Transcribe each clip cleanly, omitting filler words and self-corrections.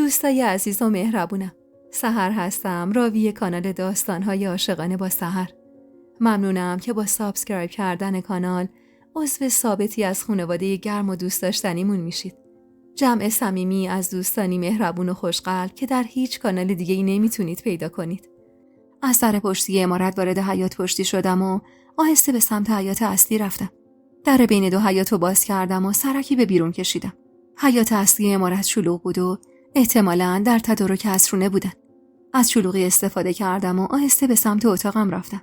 دوستای عزیز و مهربونم، سحر هستم، راوی کانال داستان‌های عاشقانه با سحر. ممنونم که با سابسکرایب کردن کانال عضو ثابتی از خانواده گرم و دوست داشتنیمون میشید. جمع صمیمی از دوستانی مهربون و خوشقلب که در هیچ کانال دیگه‌ای نمیتونید پیدا کنید. از در پشتی عمارت وارد حیاط پشتی شدم و آهسته به سمت حیاط اصلی رفتم. در بین دو حیاط رو باز کردم و سرکی به بیرون کشیدم. حیاط اصلی عمارت شلوغ بود و احتمالاً در تدارک عصرونه بودن. از شلوغی استفاده کردم و آهسته به سمت اتاقم رفتم.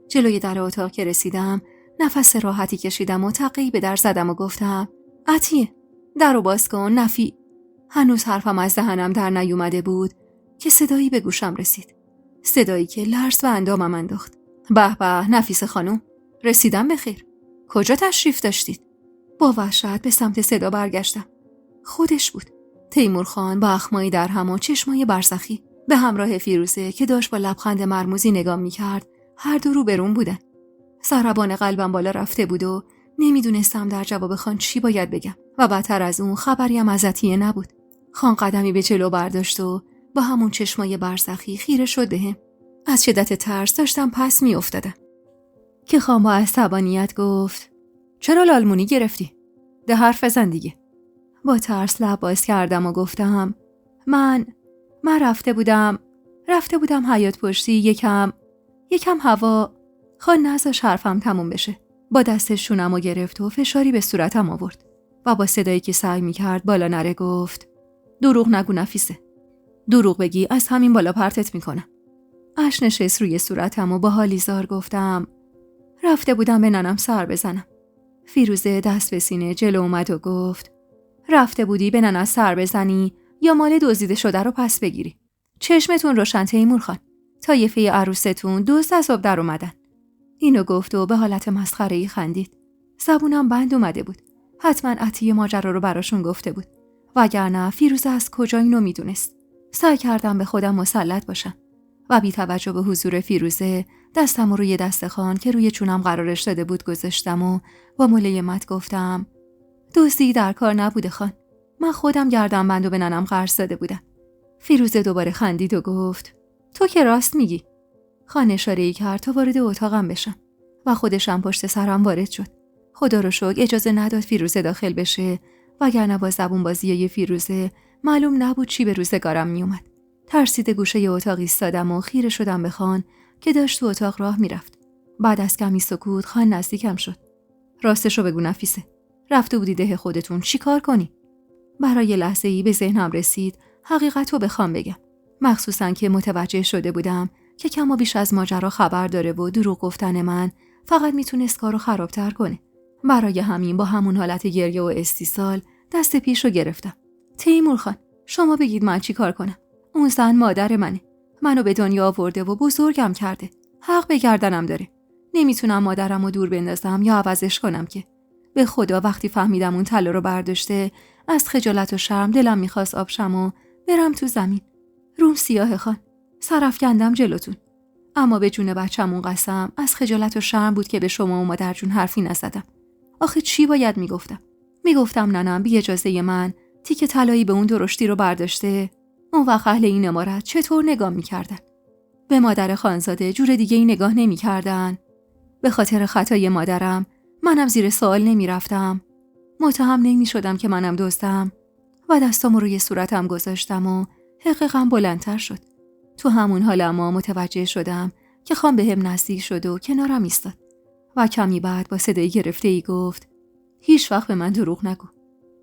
جلوی در اتاق که رسیدم نفس راحتی کشیدم و تقی به در زدم و گفتم عطیه، در رو باز کن نفی. هنوز حرفم از دهنم در نیومده بود که صدایی به گوشم رسید. صدایی که لرز و اندامم انداخت. به به نفیس خانم، رسیدم بخیر. کجا تشریف داشتید؟ با وحشت به سمت صدا برگشتم. خودش بود. تیمور خان با اخمایی در هم و چشمای برزخی به همراه فیروزه که داشت با لبخند مرموزی نگاه می‌کرد. هر دو رو برون بودن. ضربان قلبم بالا رفته بود و نمیدونستم در جواب خان چی باید بگم و بدتر از اون خبریم از عطیه نبود. خان قدمی به جلو برداشت و با همون چشمای برزخی خیره شد بهم. از شدت ترس داشتم پس میافتادم که خان با عصبانیت گفت چرا لالمونی گرفتی؟ ده حرف بزن دیگه. با ترس لب باز کردم و گفتم من رفته بودم حیاط پشتی یکم هوا. خان نذاش حرفم تموم بشه. با دستش شونمو گرفت و فشاری به صورتم آورد و با صدایی که سعی میکرد بالا نره گفت دروغ نگو نفیسه. دروغ بگی از همین بالا پرتت میکنم. اش نشست روی صورتم و با حالی زار گفتم رفته بودم به ننم سر بزنم. فیروزه دست به سینه جلو اومد و گفت رفته بودی به ننت سر بزنی یا مال دزدیده شده رو پس بگیری؟ چشمتون روشن تیمور خان، طایفه عروستون دزد از آب در اومدن. اینو گفت و به حالت مسخره‌ای خندید. زبونم بند اومده بود. حتما عطیه ماجرا رو براشون گفته بود. وگرنه فیروزه از کجا اینو میدونست؟ سعی کردم به خودم مسلط باشم و بی توجه به حضور فیروزه دستم روی دست خان که روی چونم قرارش داده بود گذاشتم و با ملایمت گفتم دزدی در کار نبوده خان. من خودم گردن بندو به ننم قرض داده بودم. فیروزه دوباره خندید و گفت تو که راست میگی. خان اشاره‌ای کرد تا وارد اتاقم بشم و خودشم پشت سرم وارد شد. خدا رو شکر اجازه نداد فیروزه داخل بشه وگرنه با زبون بازیای فیروزه معلوم نبود چی به روزگارم میومد. ترسیده گوشه اتاق ایستادم و خیره شدم به خان که داشت تو اتاق راه میرفت. بعد از کمی سکوت خان نزدیکم شد. راستشو بگو نفیسه، رفته بودی ده خودتون چی کار کنی؟ برای لحظه‌ای به ذهنم رسید حقیقتو بخوام بگم، مخصوصاً که متوجه شده بودم که کما بیش از ماجرا خبر داره و دروغ گفتن من فقط میتونست کارو خرابتر کنه. برای همین با همون حالت گریه و استیصال دست پیشو گرفتم. تیمور خان، شما بگید من چی کار کنم؟ اون زن مادر منه. منو به دنیا آورده و بزرگم کرده. حق به گردنم داره. نمیتونم مادرمو دور بندازم یا عوضش کنم که. به خدا وقتی فهمیدم اون طلا رو برداشته از خجالت و شرم دلم میخواست آبشم و برم تو زمین. روم سیاه خان. سرافکندم جلوتون. اما به جون بچه‌مون قسم از خجالت و شرم بود که به شما و مادر جون حرفی نزدم. آخه چی باید میگفتم؟ میگفتم ننم بی اجازه من تیکه طلایی به اون درشتی رو برداشته. اون وقت اهل این عمارت چطور نگاه میکردن؟ به مادر خانزاده جور دیگه ای نگاه نمیکردن. به خاطر خطای مادرم منم زیر سوال نمیرفتم. متهم نمیشدم که منم دزدم. و دستامو روی صورتم گذاشتم و حقیقم بلندتر شد. تو همون حال اما متوجه شدم که خان بهم نزدیک شد و کنارم ایستاد و کمی بعد با صدای گرفته‌ای گفت هیچ وقت به من دروغ نگو.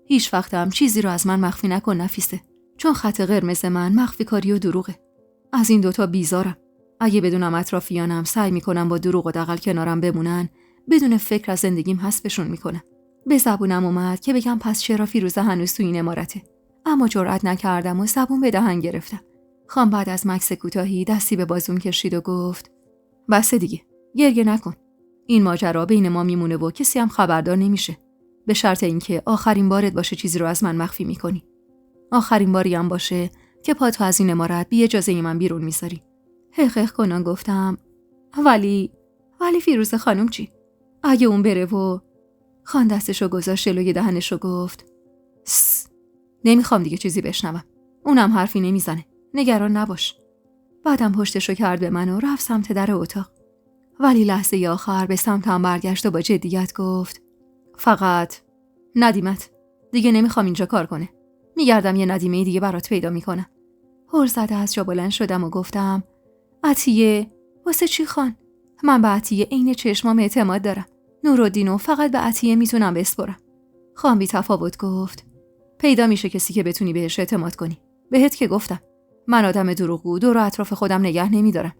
هیچ وقتم چیزی رو از من مخفی نکن نفیسه، چون خط قرمز من مخفی کاری و دروغه. از این دوتا بیزارم. اگه بدونم اطرافیانم سعی میکنم با دروغ و دغل کنارم بمونن، بدون فکر از زندگیم حذفشون میکنم. به زبونم اومد که بگم پس چرا فیروزه هنوز تو این عمارته، اما جرئت نکردم و زبون به دهن گرفتم. خان بعد از مکث کوتاهی دستی به بازوم کشید و گفت بس دیگه، گریه نکن. این ماجرا بین ما میمونه و کسی هم خبردار نمیشه، به شرط اینکه آخرین بارت باشه چیزی رو از من مخفی میکنی. آخرین باری هم باشه که پاتو از این عمارت بی اجازه من بیرون میذاری. حقیق کنان گفتم ولی فیروزه خانم چی؟ اگه اون بره و خان دستشو گذاشت جلوی دهنشو گفت نمیخوام دیگه چیزی بشنوم. اونم حرفی نمیزنه. نگران نباش. بعدم پشتشو کرد به من و رفت سمت در اتاق. ولی لحظه آخر به سمتم برگشت و با جدیت گفت فقط ندیمت دیگه نمیخوام اینجا کار کنه. میگردم یه ندیمه دیگه برات پیدا میکنم. هر زده از جا بلند شدم و گفتم عطیه واسه چی خان؟ من به عطیه عین چشمام اعتماد دارم. نورالدینو فقط به عطیه میتونم بسپرم. خان بی تفاوت گفت پیدا میشه کسی که بتونی بهش اعتماد کنی. بهت که گفتم من آدم دروغگو دور و اطراف خودم نگه نمیدارم.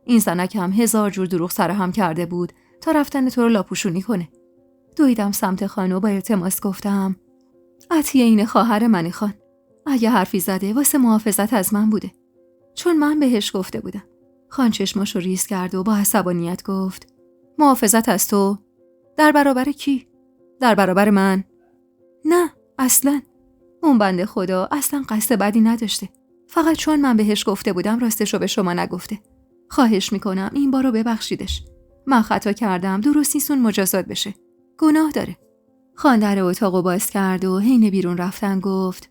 این زنک هم 1000 جور دروغ سر هم کرده بود تا رفتن تو رو لاپوشونی کنه. دویدم سمت خان و با التماس گفتم عطیه این خواهر منی خان. اگه حرفی زده واسه محافظت از من بوده. چون من بهش گفته بودم. خان چشماشو ریز کرد و با عصبانیت گفت محافظت از تو؟ در برابر کی؟ در برابر من؟ نه اصلا. اون بنده خدا اصلا قصد بدی نداشته. فقط چون من بهش گفته بودم راستشو به شما نگفته. خواهش میکنم این بارو ببخشیدش. من خطا کردم درست نیستون مجازات بشه. گناه داره. خان در اتاقو باز کرد و حین بیرون رفتن گفت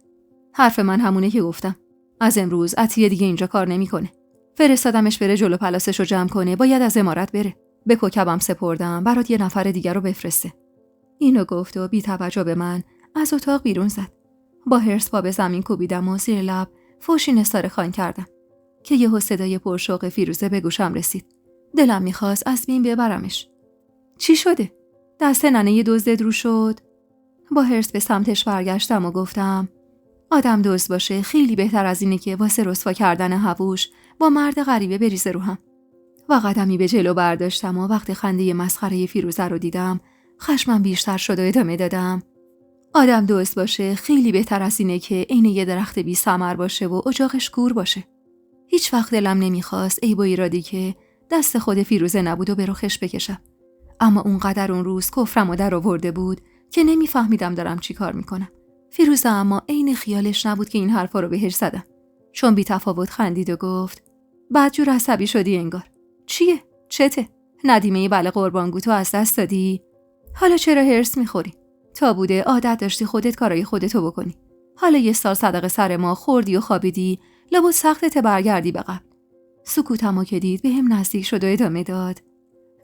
حرف من همونه که گفتم. از امروز عطیه دیگه اینجا کار نمیکنه. فرستادمش بره جلو پلاسشو جمع کنه. باید از امارت بره. به کوکبم سپردم برات یه نفر دیگر رو بفرسته. اینو گفت و بی توجه به من از اتاق بیرون زد. با هرس پا به زمین کوبیدم و زیر لب فوشی نثار خان کردم که یهو صدای پرشوق فیروزه به گوشم رسید. دلم میخواست از بین ببرمش. چی شده؟ دست ننه دزدت رو شد؟ با هرس به سمتش برگشتم و گفتم آدم دزد باشه خیلی بهتر از اینه که واسه رسوا کردن هووش با مرد غریبه بریزه رو هم. و قدمی به جلو برداشتم و وقتی خنده مسخره فیروزه رو دیدم خشمم بیشتر شد و ادامه دادم آدم دزد باشه خیلی بهتر از اینه که عین یه درخت بی ثمر باشه و اجاقش کور باشه. هیچ وقت دلم نمیخواست عیب و ایرادی که دست خود فیروزه نبود و به رخش بکشم. اما اونقدر اون روز کفرم و در آورده بود که نمیفهمیدم دارم چی کار میکنم. فیروزه اما عین خیالش نبود که این حرفا رو بهش زدم. چون بی تفاوت خندید و گفت بدجور عصبی شدی انگار. چیه؟ چته؟ ندیمه بله قربانگو تو از دست دادی؟ حالا چرا هرس میخوری؟ تا بوده عادت داشتی خودت کارای خودتو بکنی. حالا یه سال صدقه سر ما خوردی و خوابیدی، لابد سختت برگردی به قبل. سکوتمو که دید به هم نزدیک شد و ادامه داد.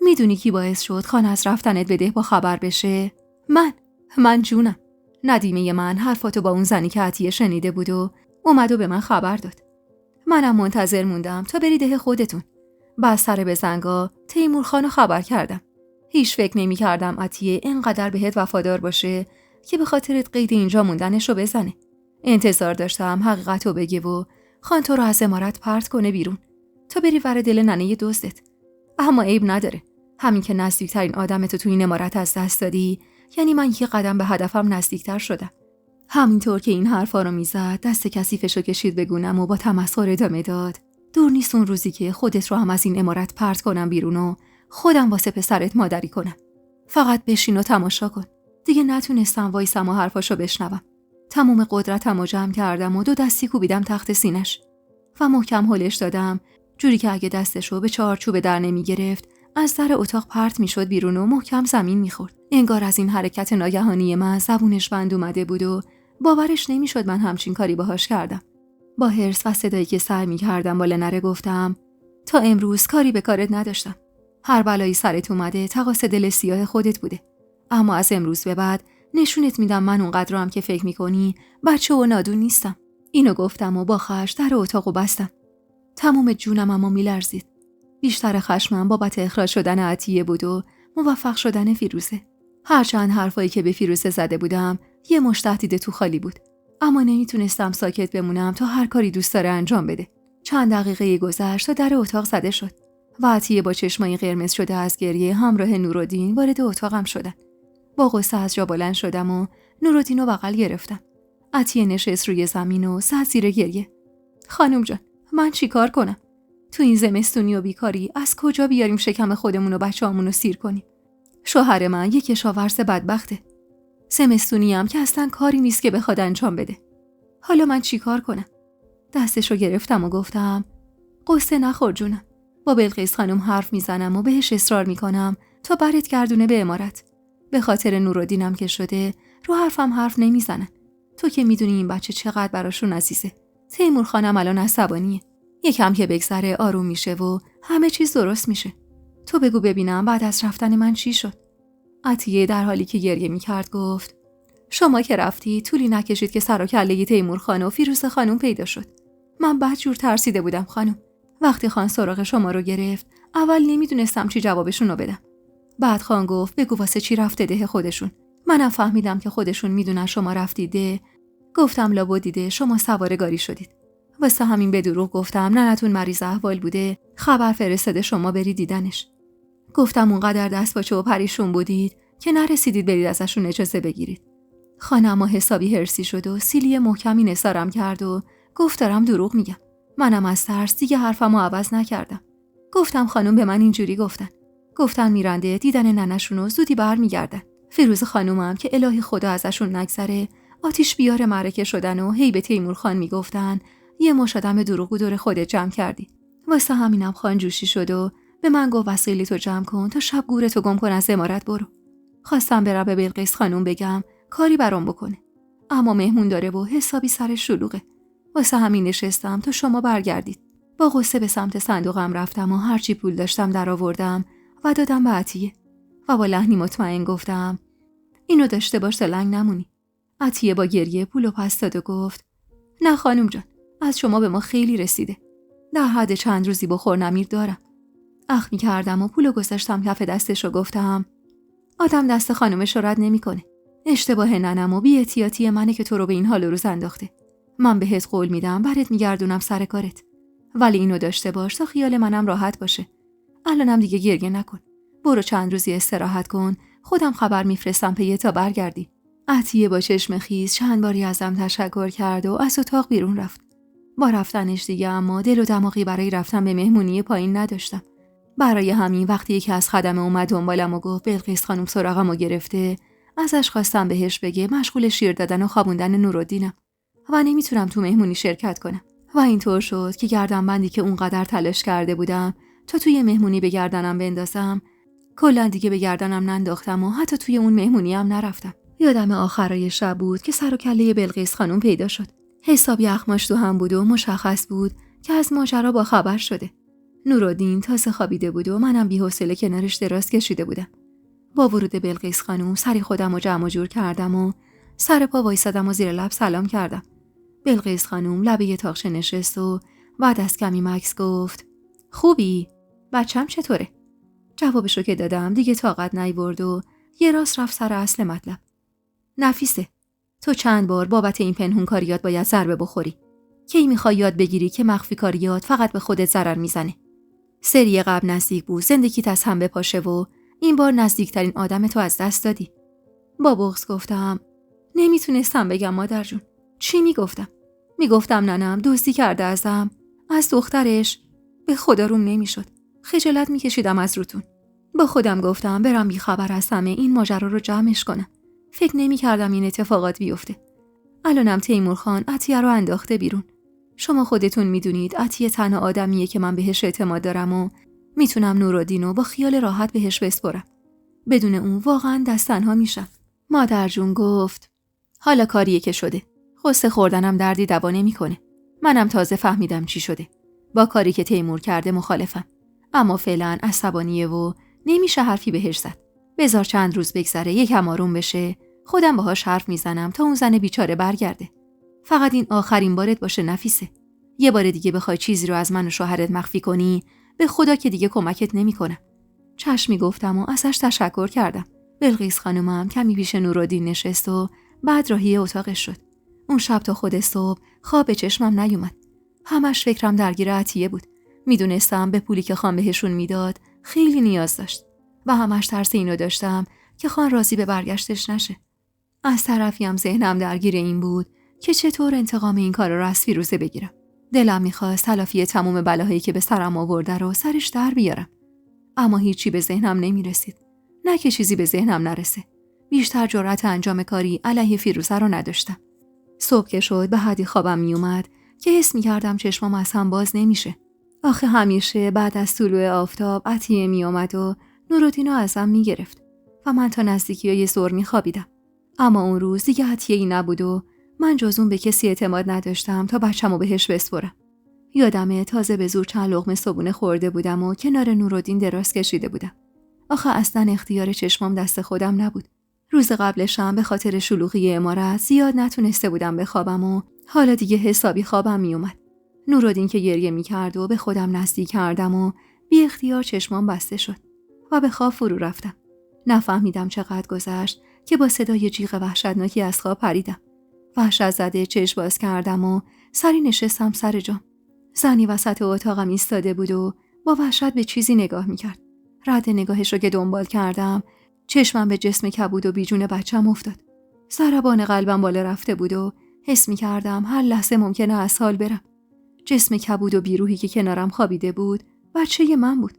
میدونی کی باعث شد خان از رفتنت به ده با خبر بشه؟ من جونم. ندیمه من حرفاتو با اون زنی که عطیه شنیده بود و اومد و به من خبر داد. منم منتظر موندم تا بری ده خودتون. بعد سر به زنگا تیمور خانو خبر کردم. هیچ فکر نمی کردم عطیه اینقدر بهت وفادار باشه که به خاطرت قید اینجا موندنشو بزنه. انتظار داشتم حقیقتو بگه و خان تو رو از امارت پرت کنه بیرون تا بری ور دل ننه دزدت. اما عیب نداره. همین که نزدیکترین آدمتو تو این امارت از دست دادی یعنی من یه قدم به هدفم نزدیکتر شدم. همینطور که این حرفا رو میزد دست کثیفشو کشید به گونم و با تمسخر ادامه داد. دور نیست اون روزی که خودت رو هم از این امارت پرت کنم بیرون و خودم واسه پسرت مادری کنم. فقط بشین و تماشا کن. دیگه نتونستم وایسم و حرفاشو بشنوم. تمام قدرتم رو جمع کردم و 2 دستی کوبیدم تحت سینش و محکم هلش دادم جوری که اگه دستشو به چارچوب در نمی گرفت از در اتاق پرت می شد بیرون و محکم زمین می خورد. انگار از این حرکت ناگهانی من زبونش بند اومده بود و باورش نمی شد من همچین کاری باهاش کردم. با حرص و صدایی که سعی می کردم بالا نره گفتم تا امروز کاری به کارت نداشتم. هر بلایی سرت اومده تقاص دل سیاه خودت بوده. اما از امروز به بعد نشونت میدم من اونقدر هم که فکر میکنی بچه و نادون نیستم. اینو گفتم و با خشم در اتاقو بستم. تمام جونم اما میلرزید. بیشتر خشمم بابت اخراج شدن عطیه بود و موفق شدن فیروزه. هرچند حرفایی که به فیروزه زده بودم یه مشت تهدید تو خالی بود. اما نمیتونستم ساکت بمونم تا هر کاری دوست داره انجام بده. چند دقیقه گذشت تا در اتاق زده شد و عطیه با چشمای قرمز شده از گریه همراه نورالدین وارد اتاقم شدن. با غصه از جا بلند شدم و نورالدین رو بغل گرفتم. عطیه نشست روی زمین و زد زیر گریه. خانم جان، من چی کار کنم؟ تو این زمستونی و بیکاری از کجا بیاریم شکم خودمون و بچه‌هامون رو سیر کنیم؟ شوهر من یک کشاورز بدبخته. زمستونی هم که اصلا کاری نیست که بخواد انجام بده. حالا من چی کار کنم؟ دستشو گرفتم و گفتم قصه نخور جونم. با بلقیس خانم حرف میزنم و بهش اصرار میکنم تا برت گردونه به امارت. به خاطر نورالدینم که شده رو حرفم حرف نمیزنن. تو که میدونی این بچه چقدر براشون عزیزه. تیمور خانم الان عصبانیه. یکم که بگذره آروم میشه و همه چیز درست میشه. تو بگو ببینم بعد از رفتن من چی شد؟ عطیه در حالی که گریه میکرد گفت شما که رفتی طولی نکشید که سر و کله تیمور خان و فیروزه خانم پیدا شد. من بدجور ترسیده بودم خانم. وقتی خان سراغ شما رو گرفت اول نمیدونستم چی جوابشون رو بدم. بعد خان گفت بگو واسه چی رفته ده خودشون. منم فهمیدم که خودشون میدونن شما رفتیده. گفتم لابد دیده شما سوار گاری شدید. واسه همین به دروغ گفتم ننتون مریض احوال بوده، خبر فرستاده شما برید دیدنش. گفتم اونقدر دست باچه و پریشون بودید که نرسیدید برید ازشون اجازه بگیرید. خانم حسابی هرسی شد و سیلی محکمی نثارم کرد و گفت دارم دروغ میگم. منم از ترس دیگه حرفمو عوض نکردم. گفتم خانم به من اینجوری گفتن میرنده دیدن ننشونو زودی برمیگردن. فیروز خانومم که الهی خدا ازشون نگذره آتیش بیار معرکه شدن و هی به تیمور خان میگفتن یه مش آدم دروغگو دور خودت جمع کردی. واسه همینم خان جوشی شد و به من گفت وسایلی تو جمع کن تا شب گورتو گم کن از عمارت برو. خواستم برم به بلقیس خانوم بگم کاری برام بکنه، اما مهمون داره و حسابی سرش شلوغه. واسه همین نشستم تا شما برگردید. با غصه به سمت صندوقم رفتم و هرچی پول داشتم درآوردم و دادم به عطیه و با لحنی مطمئن گفتم اینو داشته باش تا لنگ نمونی. عطیه با گریه پولو پس داد و گفت نه خانم جان، از شما به ما خیلی رسیده. در حد چند روزی بخور نمیر دارم. اخمی کردم و پولو گذاشتم کف دستش و گفتم آدم دست خانمش رو رد نمی‌کنه. اشتباه ننم و بی‌احتیاطی منه که تو رو به این حال و روز انداخته. من بهت قول میدم برات میگردونم سر کارت. ولی اینو داشته باش تا خیال منم راحت باشه. الانم دیگه گریه نکن. برو چند روزی استراحت کن. خودم خبر میفرستم پیه تا برگردی. عطیه با چشم خیز چند باری ازم تشکر کرد و از اتاق بیرون رفت. با رفتنش دیگه اما دل و دماغی برای رفتن به مهمونی پایین نداشتم. برای همین وقتی یکی از خدمه اومد دنبالم و گفت بلقیس خانم سراغمو گرفته، ازش خواستم بهش بگه مشغول شیر دادن و خوابوندن نورالدینم و نمیتونم تو مهمونی شرکت کنم. و اینطور شد که گردنبندی که اونقدر تلاش کرده بودم تا توی مهمونی به گردنم بندازم کلا دیگه به گردنم ننداختم و حتی توی اون مهمونی هم نرفتم. یادم آخرای شب بود که سر و کله بلقیس خانم پیدا شد. حسابی اخماش تو هم بود و مشخص بود که از ماجرا با خبر شده. نورالدین تازه خوابیده بود و منم بی‌حوصله کنارش دراز کشیده بودم. با ورود بلقیس خانم سری خودم رو جمع و جور کردم و سر پا وایسادم و زیر لب سلام کردم. بلقیس خانم لبه تاقچه نشست و بعد از کمی مکث گفت خوبی؟ بچم چطوره؟ جوابشو که دادم دیگه طاقت نیورد و یه راست رفت سر اصل مطلب. نفیسه، تو چند بار بابت این پنهون کاریات باید ضربه بخوری. کی میخوای یاد بگیری که مخفی کاریات فقط به خودت ضرر میزنه؟ سری قبل نزدیک بود زندگیت از هم بپاشه و این بار نزدیکترین آدم تو از دست دادی. با بغض گفتم نمیتونستم بگم مادر جون. چی میگفتم؟ میگفتم ننم دزدی کرده ازم، از دخترش. به خدا روم نمیشد. خجالت میکشیدم از روتون. با خودم گفتم برم بیخبر از همه این ماجرا رو جمعش کنم. فکر نمیکردم این اتفاقات بیفته. الانم تیمور خان عطیه رو انداخته بیرون. شما خودتون میدونید عطیه تنها آدمیه که من بهش اعتماد دارم و میتونم نورالدینو با خیال راحت بهش بسپرم. بدون اون واقعا دست تنها میشم. مادر جون گفت حالا کاریه که شده. قصه خوردنم دردی دوا نمیکنه. منم تازه فهمیدم چی شده. با کاری که تیمور کرده مخالفم. اما فعلا عصبانیه و نمیشه حرفی بهش زد. بذار چند روز بگذره یکم آروم بشه. خودم باهاش حرف میزنم تا اون زن بیچاره برگرده. فقط این آخرین بارت باشه نفیسه. یه بار دیگه بخوای چیزی رو از من و شوهرت مخفی کنی، به خدا که دیگه کمکت نمیکنم. چشمی گفتم و ازش تشکر کردم. بلقیس خانومم کمی پیش نورالدین نشست و بعد راهی اتاقش شد. اون شب تا خود صبح خواب به چشمم نیومد. همش فکرم درگیر عطیه بود. میدونستم به پولی که خان بهشون میداد خیلی نیاز داشت و همش ترس اینو داشتم که خان راضی به برگشتش نشه. از طرفی هم ذهنم درگیر این بود که چطور انتقام این کار رو از فیروزه بگیرم. دلم میخواست تلافی تمام بلاهایی که به سرم آورده رو سرش در بیارم. اما هیچی به ذهنم نمیرسید. نه که چیزی به ذهنم نرسه. بیشتر جرأت انجام کاری علیه فیروزه رو نداشتم. صبح که شد به حدی خوابم میومد که حس میکردم چشمام از هم باز نمیشه. آخه همیشه بعد از طلوع آفتاب عطیه میومد و نورالدینو ازم میگرفت و من تا نزدیکی های ظهر میخوابیدم. اما اون روز دیگه عطیه‌ای نبود و من جز اون به کسی اعتماد نداشتم تا بچه‌مو بهش بسپرم. یادمه تازه به زور چند لقمه صبونه خورده بودم و کنار نورالدین دراز کشیده بودم. آخه اصلا اختیار چشمام دست خودم نبود. روز قبلشم به خاطر شلوغی عمارت زیاد نتونسته بودم بخوابم و حالا دیگه حسابی خوابم میومد. نورالدین که گریه میکرد و به خودم نزدیک کردم و بی اختیار چشمام بسته شد و به خواب فرو رفتم. نفهمیدم چقدر گذشت که با صدای جیغ وحشتناکی از خواب پریدم. وحشت زده چشم باز کردم و سری نشستم سر جام. زنی وسط اتاقم ایستاده بود و با وحشت به چیزی نگاه میکرد. رد نگاهش رو که دنبال کردم، چشمم به جسم کبود و بیجون بچه‌م افتاد. ضربان قلبم بالا رفته بود و حس میکردم هر لحظه ممکنه از حال برم. جسم کبود و بیروحی که کنارم خوابیده بود، بچه من بود.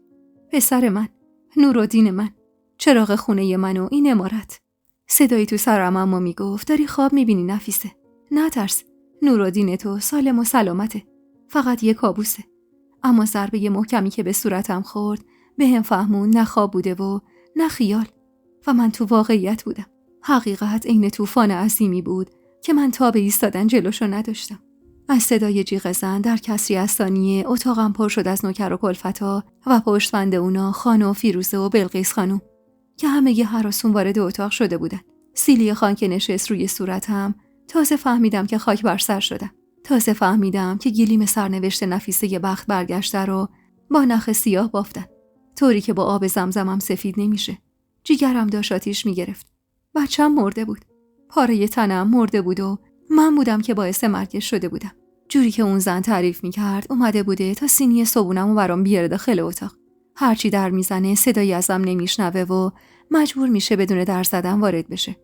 پسر من، نورالدین من، چراغ خونه من و این عمارت. صدایی تو سرم اما میگفت داری خواب میبینی نفیسه. نترس، نورالدین تو سالم و سلامته. فقط یه کابوسه. اما ضربه محکمی که به صورتم خورد بهم فهمون نه خواب بوده و نه خیال و من تو واقعیت بودم. حقیقت عین طوفان عظیمی بود که من تاب ایستادن جلوشو نداشتم. از صدای جیغ زن در کسری از ثانیه اتاقم پر شد از نوکر و کلفتا و پشتبند اونا خانم فیروزه و بلقیس خانم که همه هراسون وارد اتاق شده بودن. سیلی خان که نشست روی صورتم، تازه فهمیدم که خاک بر سر شدم. تازه فهمیدم که گلیم سرنوشت نفیسه بخت برگشته رو با نخ سیاه بافتن، طوری که با آب زمزمم سفید نمیشه. جیگرم داشت آتیش میگرفت. بچه‌م مرده بود. پاره تنم مرده بود و من بودم که باعث مرگش شده بودم. جوری که اون زن تعریف میکرد اومده بوده تا سینی صبونمو برام بیاره داخل اتاق. هرچی در میزنه صدایی ازم نمیشنوه و مجبور میشه بدون در زدن وارد بشه.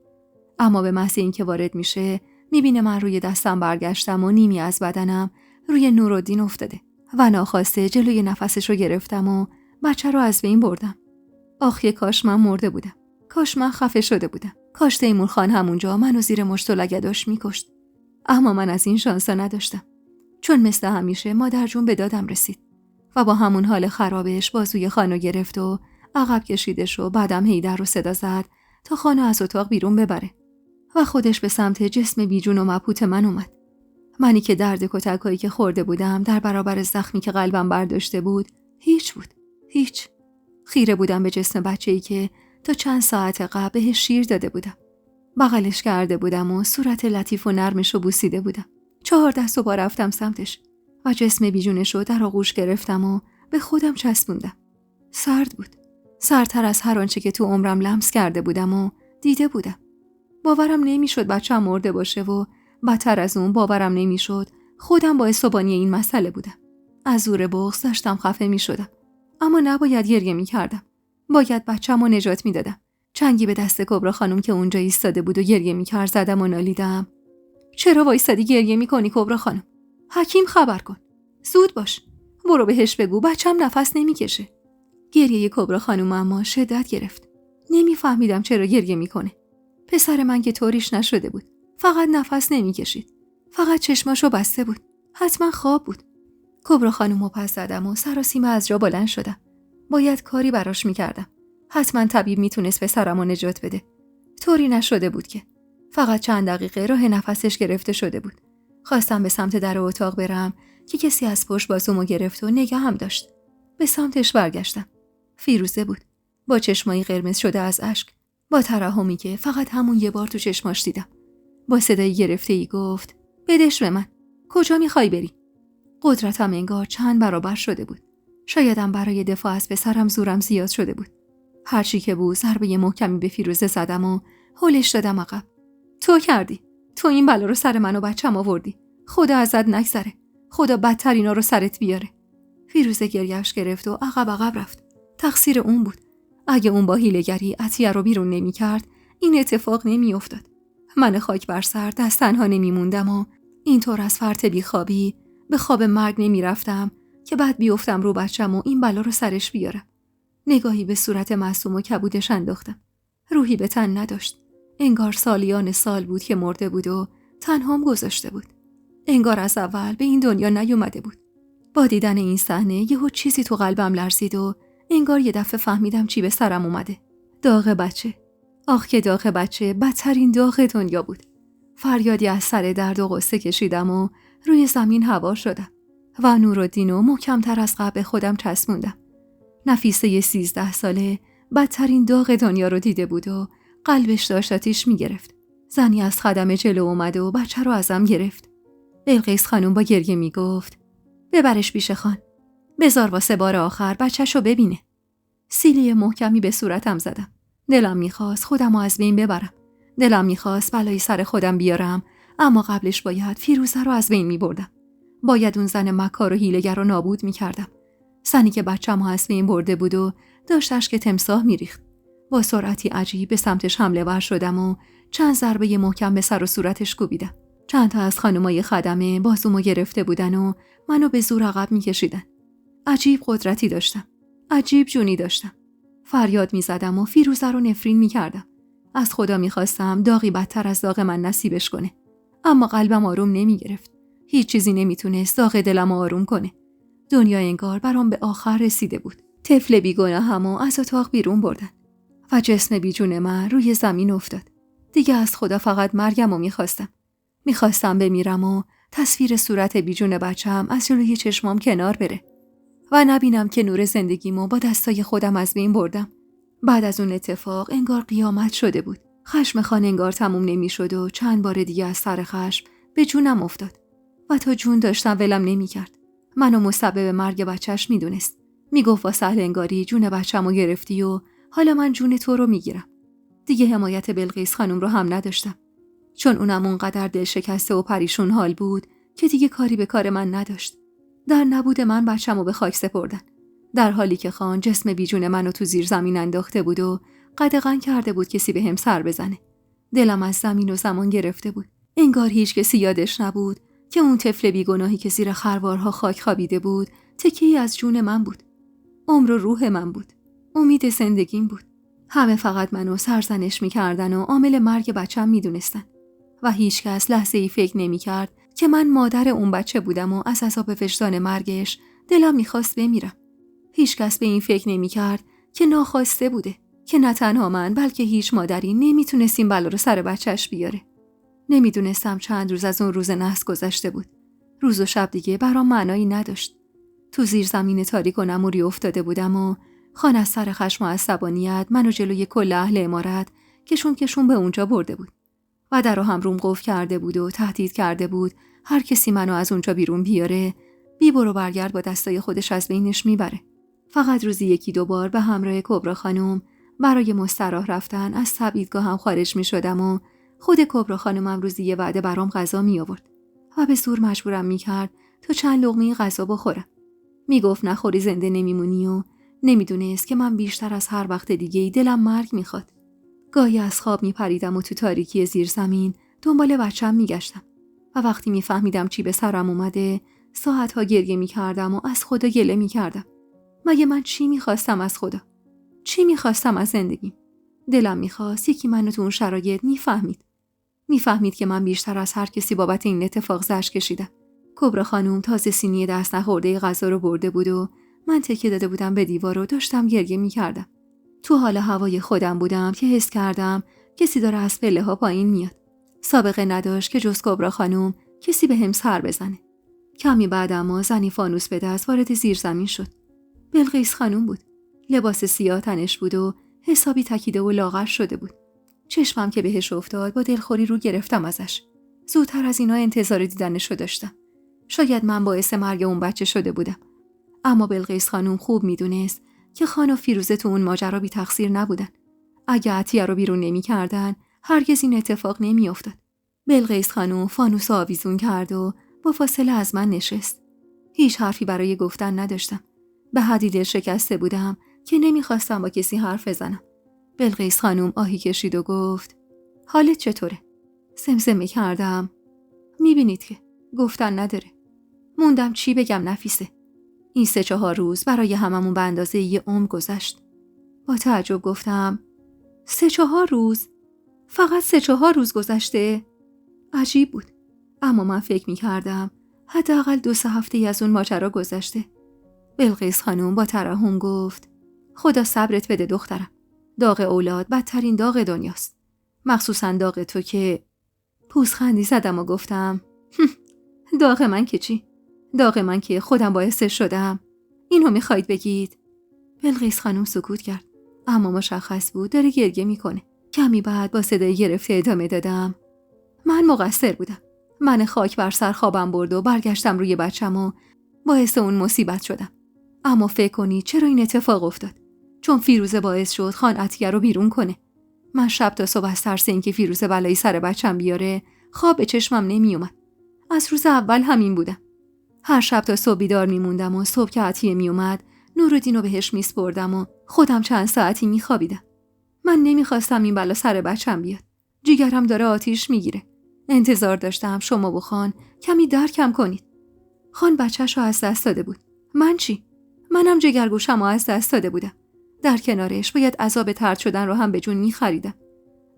اما به محض اینکه وارد میشه میبینه من روی دستم برگشتم و نیمی از بدنم روی نورالدین افتاده و ناخواسته جلوی نفسش رو گرفتم و بچه رو از بین بردم. آخ کاش من مرده بودم. کاش من خفه شده بودم. کاش تیمور خان همونجا منو زیر مشت و لگداش میکشت. اما من از این شانسا نداشتم. چون مثل همیشه مادر جون به دادم رسید و با همون حال خرابش بازوی خانو گرفت و عقب کشیدش و بعدم هیدر رو صدا زد تا خانو از اتاق بیرون ببره و خودش به سمت جسم بیجون و مبهوت من اومد. منی که درد کتکایی که خورده بودم در برابر زخمی که قلبم برداشته بود هیچ بود. هیچ. خیره بودم به جسم بچه‌ای که تا چند ساعت قبل بهش شیر داده بودم. بغلش کرده بودم و صورت لطیف و نرمش رو بوسیده بودم. 4 دست و با رفتم سمتش و جسم بیجونش رو در آغوش گرفتم و به خودم چسبوندم. سرد بود. سردتر از هر آنچه که تو عمرم لمس کرده بودم و دیده بودم. باورم نمیشد بچه‌م مرده باشه و بدتر از اون باورم نمیشد خودم باعث بانی این مسئله بودم. از زور بغض داشتم خفه میشدم. اما نباید گریه میکردم. باید بچه‌مو نجات میدادم. چنگی به دست کبرا خانم که اونجا ایستاده بود و گریه میکرد زدم و نالیدم. چرا وایسادی گریه میکنی کبرا خانم؟ حکیم خبر کن. زود باش. برو بهش بگو بچه‌م نفس نمیکشه. گریه کبرا خانم اما شدت گرفت. نمیفهمیدم چرا گریه میکنه. پسر من که طوریش نشده بود. فقط نفس نمیکشید. فقط چشماشو بسته بود. حتما خواب بود. کبرا خانومو پس زدم و سراسیمه از جا بلند شدم. باید کاری براش میکردم. حتما طبیب میتونست پسرمو نجات بده. طوری نشده بود که. فقط چند دقیقه راه نفسش گرفته شده بود. خواستم به سمت در اتاق برم که کسی از پشت بازومو گرفت و نگاهم داشت. به سمتش برگشتم. فیروزه بود. با چشمایی قرمز شده از اشک. با ترحمی که فقط همون یه بار تو چشماش دیدم. با صدای گرفته‌ای گفت: بدش به من. کجا میخوای بری؟ قدرتم انگار چند برابر شده بود. شایدم برای دفاع از پسرم زورم زیاد شده بود. هرچی که بود ضربه محکمی به فیروزه زدم و هلش دادم عقب. تو کردی. تو این بلا رو سر من و بچه‌م آوردی. خدا ازت نگذره. خدا بدتر اینا رو سرت بیاره. فیروزه گریه‌اش گرفت و عقب رفت. تقصیر اون بود. اگه اون با حیله‌گری عطیه رو بیرون نمی‌کرد، این اتفاق نمی‌افتاد. من خاک بر سر دست تنها نمی‌موندم و اینطور از فرط بیخوابی به خواب مرگ نمی‌رفتم که بعد بیفتم رو بچه‌م و این بلا رو سرش بیارم. نگاهی به صورت معصوم و کبودش انداختم. روحی به تن نداشت. انگار سالیان سال بود که مرده بود و تنهام گذاشته بود. انگار از اول به این دنیا نیومده بود. با دیدن این صحنه یهو چیزی تو قلبم لرزید و انگار یه دفعه فهمیدم چی به سرم اومده. داغ بچه. آخ که داغ بچه بدترین داغ دنیا بود. فریادی از سر درد و غصه کشیدم و روی زمین هوار شدم و نورالدینو محکم‌تر از قبل خودم چسبوندم. نفیسه 13 ساله بدترین داغ دنیا رو دیده بود و قلبش داشت آتیش می‌گرفت. زنی از خدمه جلو اومد و بچه رو ازم گرفت. بلقیس خانم با گریه میگفت ببرش پیش خان. بذار واسه بار آخر بچه‌شو ببینه. سیلی محکمی به صورتم زدم. دلم میخواست خودم رو از بین ببرم. دلم میخواست بلایی سر خودم بیارم، اما قبلش باید فیروزه رو از بین میبردم. باید اون زن مکار و حیله‌گر رو نابود میکردم. زنی که بچه‌مو از بین برده بود و داشت اشک تمساح میریخت. با سرعتی عجیب به سمتش حمله ور شدم و چند ضربه محکم به سر و صورتش کوبیدم. چند تا از خانمای خدمه بازومو گرفته بودن و منو به زور عقب میکشیدن. عجیب قدرتی داشتم. عجیب جونی داشتم. فریاد میزدم و فیروزه رو نفرین میکردم. از خدا میخواستم داغی بدتر از داغ من نصیبش کنه. اما قلبم آروم نمیگرفت. هیچ چیزی نمیتونست داغ دلم آروم کنه. دنیا انگار برام به آخر رسیده بود. طفل بیگناهمو از اتاق بیرون بردن و جسم بیجون من روی زمین افتاد. دیگه از خدا فقط مرگمو میخواستم. میخواستم بمیرم و تصویر صورت بیجون بچه‌م از جلوی چشمام کنار بره و نبینم که نور زندگیمو با دستای خودم از بین بردم. بعد از اون اتفاق انگار قیامت شده بود. خشم خان انگار تموم نمیشد و چند بار دیگه از سر خشم به جونم افتاد و تا جون داشتم ولم نمیکرد. منو مسبب مرگ بچهش میدونست. میگفت واسه انگاری جون بچه‌مو گرفتی و حالا من جون تو رو میگیرم. دیگه حمایت بلقیس خانم رو هم نداشتم، چون اونم اونقدر دل شکسته و پریشون حال بود که دیگه کاری به کار من نداشت. در نبود من بچه‌مو به خاک سپردن، در حالی که خان جسم بیجون منو تو زیر زمین انداخته بود و قدغن کرده بود کسی به هم سر بزنه. دلم از زمین و زمان گرفته بود. انگار هیچ کسی یادش نبود که اون طفل بیگناهی که زیر خروارها خاک خوابیده بود تکیه‌ای از جون من بود. عمر و روح من بود. امید زندگیم بود. همه فقط منو سرزنش می‌کردن و عامل مرگ بچه‌م می‌دونستن و هیچ کس لحظه‌ای فکر نمی‌کرد که من مادر اون بچه بودم و از عذاب وجدان مرگش دلم می‌خواست بمیرم. هیچ کس به این فکر نمی‌کرد که ناخواسته بوده، که نه تنها من بلکه هیچ مادری نمی‌تونست این بلا رو سر بچه‌ش بیاره. نمی‌دونستم چند روز از اون روز نحس گذشته بود. روز و شب دیگه برام معنایی نداشت. تو زیر زمین تاریک و نموری افتاده بودم و خان از سر خشم و عصبانیت منو جلوی کل اهل عمارت کشون به اونجا برده بود و درو هم روم قفل کرده بود و تهدید کرده بود هر کسی منو از اونجا بیرون بیاره بی برو برگرد با دستای خودش از بینش میبره. فقط روزی 1-2 بار به همراه کبرا خانم برای مستراح رفتن از تبعیدگاهم خارج میشدم و خود کبرا خانمم روزی یه وعده برام غذا می آورد و به زور مجبورم میکرد تا چند لقمه غذا بخورم. میگفت نخوری زنده نمیمونی و نمیدونست که من بیشتر از هر وقت دیگه‌ای دلم مرگ میخواد. گاهی از خواب میپریدم و تو تاریکی زیر زمین دنبال بچه‌م میگشتم و وقتی میفهمیدم چی به سرم اومده ساعتها گریه میکردم و از خدا گله میکردم. مگه من چی میخواستم از خدا؟ چی میخواستم از زندگیم؟ دلم میخواست یکی منو تو اون شرایط میفهمید که من بیشتر از هر کسی بابت این اتفاق زجر کشیدم. کبرا خانم تازه سینی دست نخورده غذا رو برده بود و من تکیه داده بودم به دیوار و داشتم گریه میکردم. تو حال هوای خودم بودم که حس کردم کسی داره از پله ها پایین میاد. سابقه نداشت که جز کبرا خانم کسی به هم سر بزنه. کمی بعد اما زنی فانوس به دست وارد زیر زمین شد. بلقیس خانم بود. لباس سیاه تنش بود و حسابی تکیده و لاغر شده بود. چشمم که بهش افتاد با دلخوری رو گرفتم ازش. زودتر از اینا انتظار دیدنشو داشتم. شاید من باعث مرگ اون بچه شده بودم. اما بلقیس خانم خوب میدونست که خان و فیروزه تو اون ماجرا بی تقصیر نبودن. اگه عطیه رو بیرون نمی کردن هرگز این اتفاق نمی افتاد. بلقیس خانم فانوس آویزون کرد و با فاصله از من نشست. هیچ حرفی برای گفتن نداشتم. به حدی دل شکسته بودم که نمیخواستم با کسی حرف بزنم. بلقیس خانم آهی کشید و گفت حالت چطوره؟ زمزمه کردم. میبینید که گفتن نداره. موندم چی بگم نفیسه. این 3-4 روز برای هممون به اندازه یه عمر گذشت. با تعجب گفتم 3-4 روز؟ فقط 3-4 روز گذشته؟ عجیب بود. اما من فکر میکردم حداقل 2-3 هفته از اون ماجرا گذشته. بلقیس خانم با ترحم گفت خدا صبرت بده دخترم. داغ اولاد بدترین داغ دنیاست. مخصوصا داغ تو که پوزخندی زدم و گفتم داغ من که چی؟ داغ من که خودم باعثش شدم. اینو میخواید بگید؟ بلقیس خانم سکوت کرد، اما مشخص بود داره گریه میکنه. کمی بعد با صدای گرفته ادامه دادم. من مقصر بودم. من خاک بر سر خوابم برد و برگشتم روی بچم و باعث اون مصیبت شدم. اما فکر کنی چرا این اتفاق افتاد؟ چون فیروزه باعث شد خان عطیه رو بیرون کنه. من شب تا صبح از ترس اینکه فیروزه بلایی سر بچم بیاره خواب به چشمم نمی اومد. از روز اول همین بودم. هر شب تا صبح بیدار میموندم و صبح که عطیه می اومد نورالدین رو بهش میسپردم و خودم چند ساعتی میخوابیدم. من نمیخواستم این بلا سر بچم بیاد. جیگرم داره آتیش میگیره. انتظار داشتم شما و خان کمی درکم کنید. خان بچه‌ش رو از دست داده بود. من چی؟ منم جگرگوشم رو از دست داده بودم. در کنارش باید عذاب طرد شدن رو هم به جون میخریدم.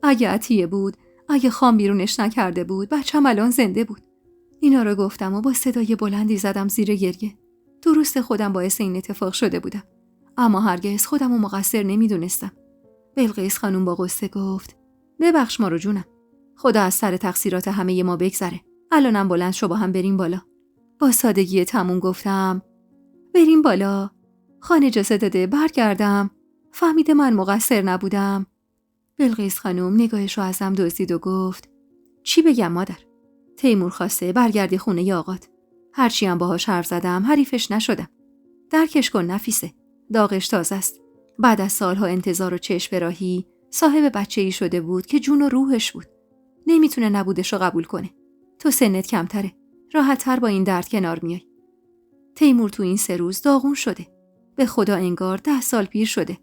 اگه عطیه بود، اگه خان بیرونش نکرده بود، بچم الان زنده بود. اینا رو گفتم و با صدای بلندی زدم زیر گریه. درست خودم باعث این اتفاق شده بودم، اما هرگز خودم رو مقصر نمیدونستم. بلقیس خانم با غصه گفت ببخش ما رو جونم. خدا از سر تقصیرات همه ما بگذره. الانم بلند شو با هم بریم بالا. با سادگی تموم گفتم بریم بالا. خان اجازه داده برگردم. فهمیده من مقصر نبودم. بلقیس خانم نگاهش رو ازم دزدید و گفت چی بگم مادر؟ تیمور خواسته برگردی خونه ی آقات. هرچی هم باهاش حرف زدم حریفش نشدم. درکش کن نفیسه. داغش تازه است. بعد از سالها انتظار و چشم براهی صاحب بچه‌ای شده بود که جون و روحش بود. نمیتونه نبودش رو قبول کنه. تو سنت کمتره. راحت‌تر با این درد کنار میای. تیمور تو این 3 روز داغون شده. به خدا انگار 10 سال پیر شده.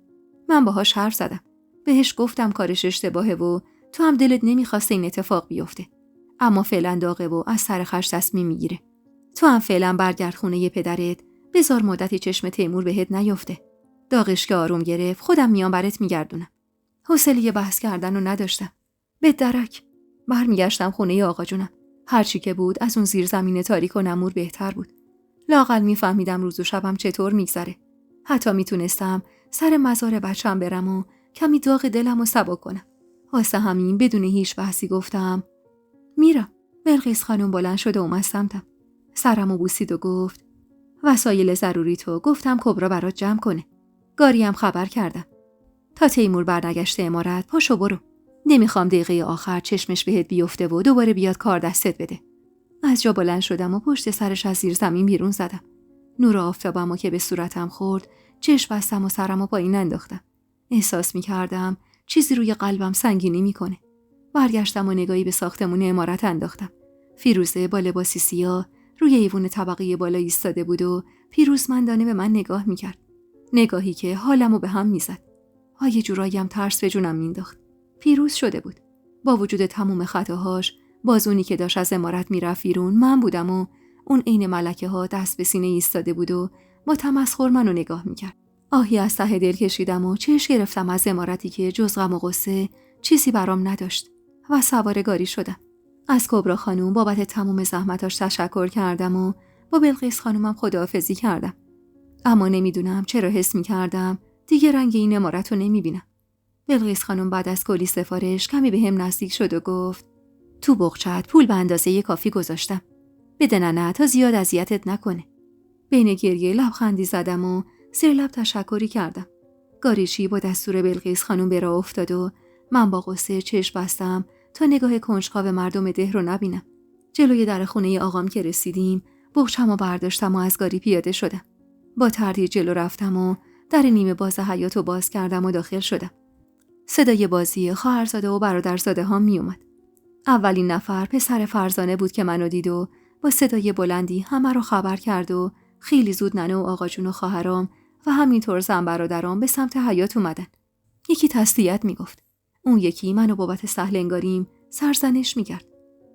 من باهاش حرف زدم. بهش گفتم کارش اشتباهه و تو هم دلت نمیخواسته این اتفاق بیفته. اما فعلا داغه و از سر خرج تصمیم میگیره. تو هم فعلا برگرد خونه ی پدرت. بذار مدتی چشم تیمور بهت نیفته. داغش که آروم گرفت خودم میام برات میگردونم. حوصله بحث کردن رو نداشتم. به درک برمیگشتم خونه ی آقا جونم. هرچی که بود از اون زیر زمین تاریک و نمور بهتر بود. لااقل میفهمیدم روز و شبم چطور میگذره. حتی میتونستم سر مزار بچه‌م برم و کمی داغ دلم رو سبک کنم. واسه همین بدون هیچ بحثی گفتم میرم. بلقیس خانم بلند شد و اومد سمتم. سرمو بوسید و گفت وسایل ضروری تو گفتم کبرا برات جمع کنه. گاریم خبر کردم. تا تیمور برنگشته امارت پاشو برو. نمیخوام دقیقه آخر چشمش بهت بیفته و دوباره بیاد کار دستت بده. از جا بلند شدم و پشت سرش از زیر زمین بیرون زدم. نور آفتابمو که به صورتم خورد چشم بستم و سرمو پایین انداختم. احساس میکردم چیزی روی قلبم سنگینی میکنه. برگشتم و نگاهی به ساختمون عمارت انداختم. فیروزه با لباسی سیاه روی ایوون طبقه بالا ایستاده بود و پیروزمندانه به من نگاه میکرد. نگاهی که حالمو به هم میزد. یه جوراییم ترس به جونم مینداخت. پیروز شده بود. با وجود تموم خطاهاش، بازونی که داشت از عمارت میرفت بیرون من بودم و اون عین ملکه ها دست به سینه ایستاده بود و با تمسخر منو نگاه میکرد. آهی از ته دل کشیدم و چش گرفتم از عمارتی که جز غم و غصه چیزی برام نداشت و سوار گاری شدم. از کبرا خانوم بابت تموم زحمتاش تشکر کردم و با بلقیس خانومم خداحافظی کردم. اما نمیدونم چرا حس میکردم دیگه رنگ این عمارت رو نمیبینم. بلقیس خانوم بعد از کلی سفارش کمی به هم نزدیک شد و گفت تو بغچت پول به اندازه کافی گذاشتم. بده ننه تا زیاد اذیتت نکنه. بین گریه لبخندی زدم و زیر لب تشکری کردم. گاریچی با دستور بلقیس خانوم به راه افتاد و من با غصه چشم بستم تا نگاه کنجکاو مردم ده رو نبینم. جلوی در خونه آقام که رسیدیم بغچمو برداشتم و از گاری پیاده شدم. با تردید جلو رفتم و در نیمه باز حیاطو باز کردم و داخل شدم. صدای بازی خواهرزاده و برادرزاده ها می اومد. اولین نفر پسر فرزانه بود که منو دید و با صدای بلندی همه رو خبر کرد و خیلی زود ننه و آقا جون و خواهرام و همینطور زن برادرام به سمت حیاط اومدن. یکی تسلیت میگفت. اون یکی منو بابت سهل انگاریم سرزنش میکرد.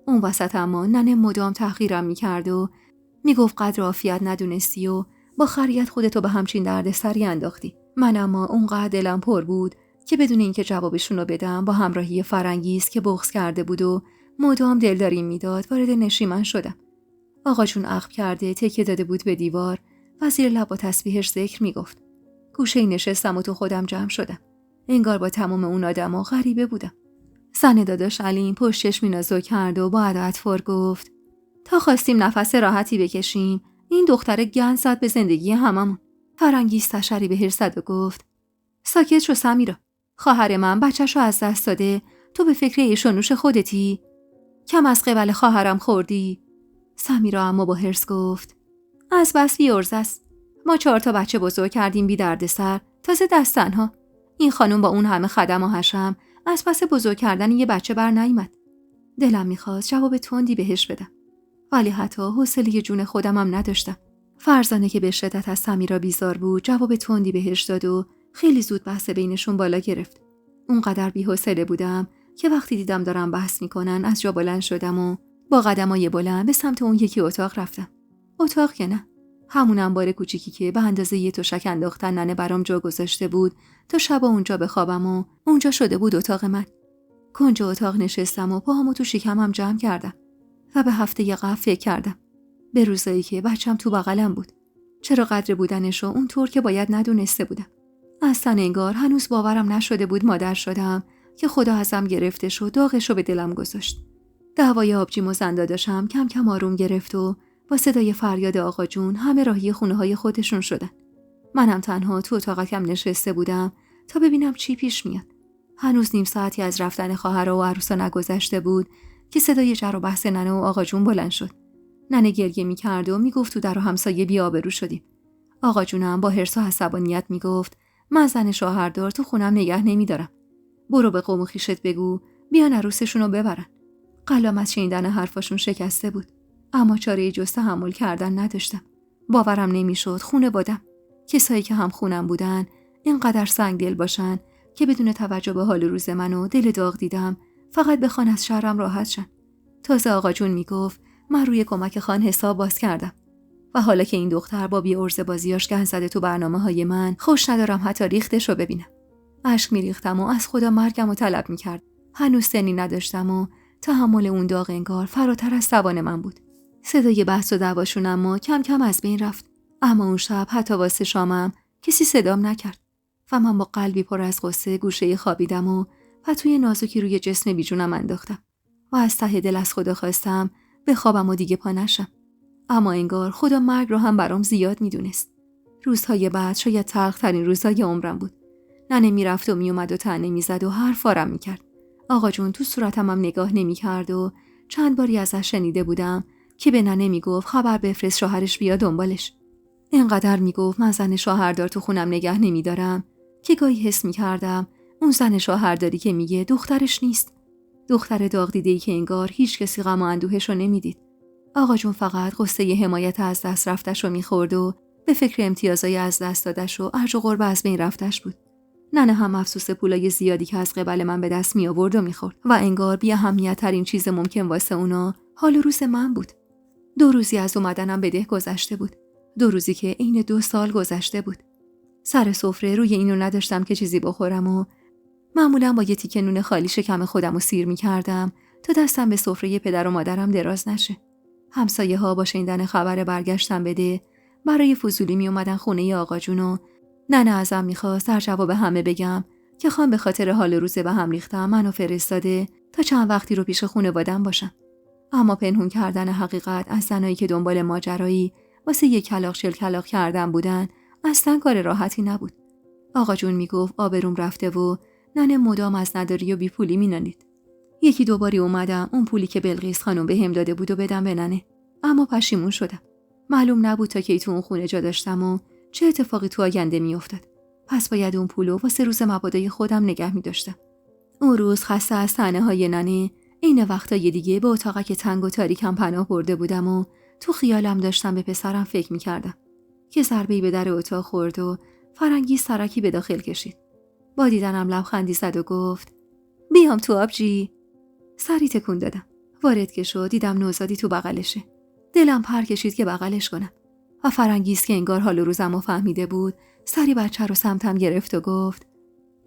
اون وسط اما ننه مدام تحقیرم میکرد و میگفت قدر عافیت ندونستی و با خریت خودتو به همچین دردسری انداختی. من اما اونقدر دلم پر بود که بدون اینکه جوابشونو بدم با همراهی فرنگیست که بغض کرده بود و مدام دلداری میداد وارد نشیمن شدم. آقا جون عقب کرده تکیه داده بود به دیوار و زیر لب با تسبیحش ذکر میگفت. گوشه نشستم و تو خودم جمع شدم. انگار با تمام اون آدما غریبه بودم. زن داداش علیم پشت چشمی نازک کرد و با اداعت‌فور گفت تا خواستیم نفس راحتی بکشیم این دختره گند زد به زندگی هممون. فرانگیز تشری بهش زد و گفت ساکت شو سمیرا. خواهر من بچه‌شو از دست داده، تو به فکر ایش و نوش خودتی؟ کم از قبل خواهرم خوردی؟ سمیرا اما با حرص گفت از بس بی‌عرضه است. ما 4 تا بچه بزرگ کردیم بی دردسر، تازه دست تنها. این خانم با اون همه خدم و حشم از پس بزرگ کردن یه بچه بر نیامد. دلم میخواست جواب تندی بهش بدم، ولی حتی حوصله جون خودم هم نداشتم. فرزانه که به شدت از سمیرا بیزار بود جواب تندی بهش داد و خیلی زود بحث بینشون بالا گرفت. اونقدر بی‌حوصله بودم که وقتی دیدم دارم بحث میکنن از جا بلند شدم و با قدمای بلند به سمت اون یکی اتاق رفتم. اتاق که نه، همون انبار کوچیکی که به اندازه یه تشک انداختن ننه برام جا گذاشته بود تا شبا اونجا بخوابم و اونجا شده بود اتاق من. کنج اتاق نشستم و پاهامو تو شکمم جمع کردم و به هفته قبل فکر کردم. به روزایی که بچم تو بغلم بود. چرا قدر بودنشو اونطور که باید ندونسته بودم. اصلا انگار هنوز باورم نشده بود مادر شدم که خدا ازم گرفتش و داغشو به دلم گذاشت. دعوای آبجیم و زنداداشم کم کم آروم گرفت و با صدای فریاد آقا جون همه راهی خونه‌های خودشون شدن. منم تنها تو اتاقکم نشسته بودم تا ببینم چی پیش میاد. هنوز نیم ساعتی از رفتن خواهرها و عروسا نگذشته بود که صدای جر و بحث ننه و آقا جون بلند شد. ننه گریه می‌کرد و میگفت تو در و همسایه بی‌آبرو شدیم. آقا جونم با حرص و عصبانیت میگفت من زن شوهردار تو خونم نگه نمیدارم. برو به قوم و خویشت بگو بیان عروسشونو ببرن. قلبم از شنیدن حرفاشون شکسته بود، اما چاره جز تحمل کردن نداشتم. باورم نمیشد خانواده‌ام، کسایی که هم خونم بودن، اینقدر سنگدل باشن که بدون توجه به حال روز من و دل داغ دیدم فقط بخوان از شرم راحت شن. تازه آقا جون میگفت من روی کمک خان حساب باز کردم و حالا که این دختر با بی‌عرضه بازیاش گند زده تو برنامه‌های من، خوش ندارم حتی ریختشو ببینم. اشک میریختم و از خدا مرگمو طلب میکرد. هنوز سنی نداشتم و تحمل اون داغ انگار فراتر از توان من بود. صدای بحث و دعواشون اما کم کم از بین رفت. اما اون شب حتی واسه شامم کسی صدام نکرد و من با قلبی پر از غصه گوشه خوابیدم و پتوی نازکی روی جسم بیجونم انداختم و از ته دل از خدا خواستم بخوابم و دیگه پا نشم. اما انگار خدا مرگ رو هم برام زیاد میدونست. روزهای بعد شاید تلخ‌ترین روزهای عمرم بود. ننه میرفت و میومد و طعنه میزد و حرفارم میکرد. آقا جون تو صورتم هم نگاه نمیکرد و چند باری ازش شنیده بودم که به ننه میگفت خبر بفرست شوهرش بیا دنبالش. اینقدر میگفت من زن شوهردار تو خونم نگه نمیدارم که گاهی حس میکردم اون زن شوهرداری که میگه دخترش نیست. دختر داغ دیده‌ای که انگار هیچ کسی غم و اندوهش رو نمیدید. آقا جون فقط قصه حمایت از دست رفتش رو میخورد و به فکر امتیازای از دست دادش و ارج و قرب از بین رفتش بود. ننه هم افسوس پولای زیادی که از قبل من به دست می آورد و میخورد و انگار بی اهمیت ترین چیز ممکن واسه اونا حال و روز من بود. 2 روزی از اومدنم به ده گذشته بود. 2 روزی که عین 2 سال گذشته بود. سر سفره روی اینو نداشتم که چیزی بخورم و معمولا با یه تیکه نون خالی شکم خودم رو سیر میکردم تا دستم به سفره پدر و مادرم دراز نشه. همسایه ها با شنیدن خبر برگشتم بده برای فضولی می اومدن خونه آقا جون و ننه ازم میخواست در جواب همه بگم که خان به خاطر حال روزه به هم ریختم منو فرستاده تا چند وقتی رو پیش خانواده‌ام باشم. اما پنهون کردن حقیقت از زنایی که دنبال ماجرایی واسه یک کلاغ شل کلاغ کردن بودن اصلا کار راحتی نبود. آقا جون میگفت آبروم رفته و ننه مدام از نداری و بی پولی مینالید. 1-2 باری اومدم اون پولی که بلقیس خانم بهم داده بود و بدم به ننه، اما پشیمون شدم. معلوم نبود تا کی تو اون خونه جا داشتم و چه اتفاقی تو آینده میافتاد. پس باید اون پولو واسه روز مبادای خودم نگه می‌داشتم. اون روز خسته از طعنه‌های ننه، این وقتای دیگه به اتاقک تنگ و تاریکم پناه برده بودم و تو خیالم داشتم به پسرم فکر می‌کردم که ضربه‌ای به در اتاق خورد و فرنگی سرکی به داخل کشید. با دیدنم لبخندی زد و گفت بیام تو آبجی. سری تکون دادم. وارد که شد دیدم نوزادی تو بغلشه. دلم پر کشید که بغلش کنم و فرنگیست که انگار حال روزمو فهمیده بود سری بچه رو سمتم گرفت و گفت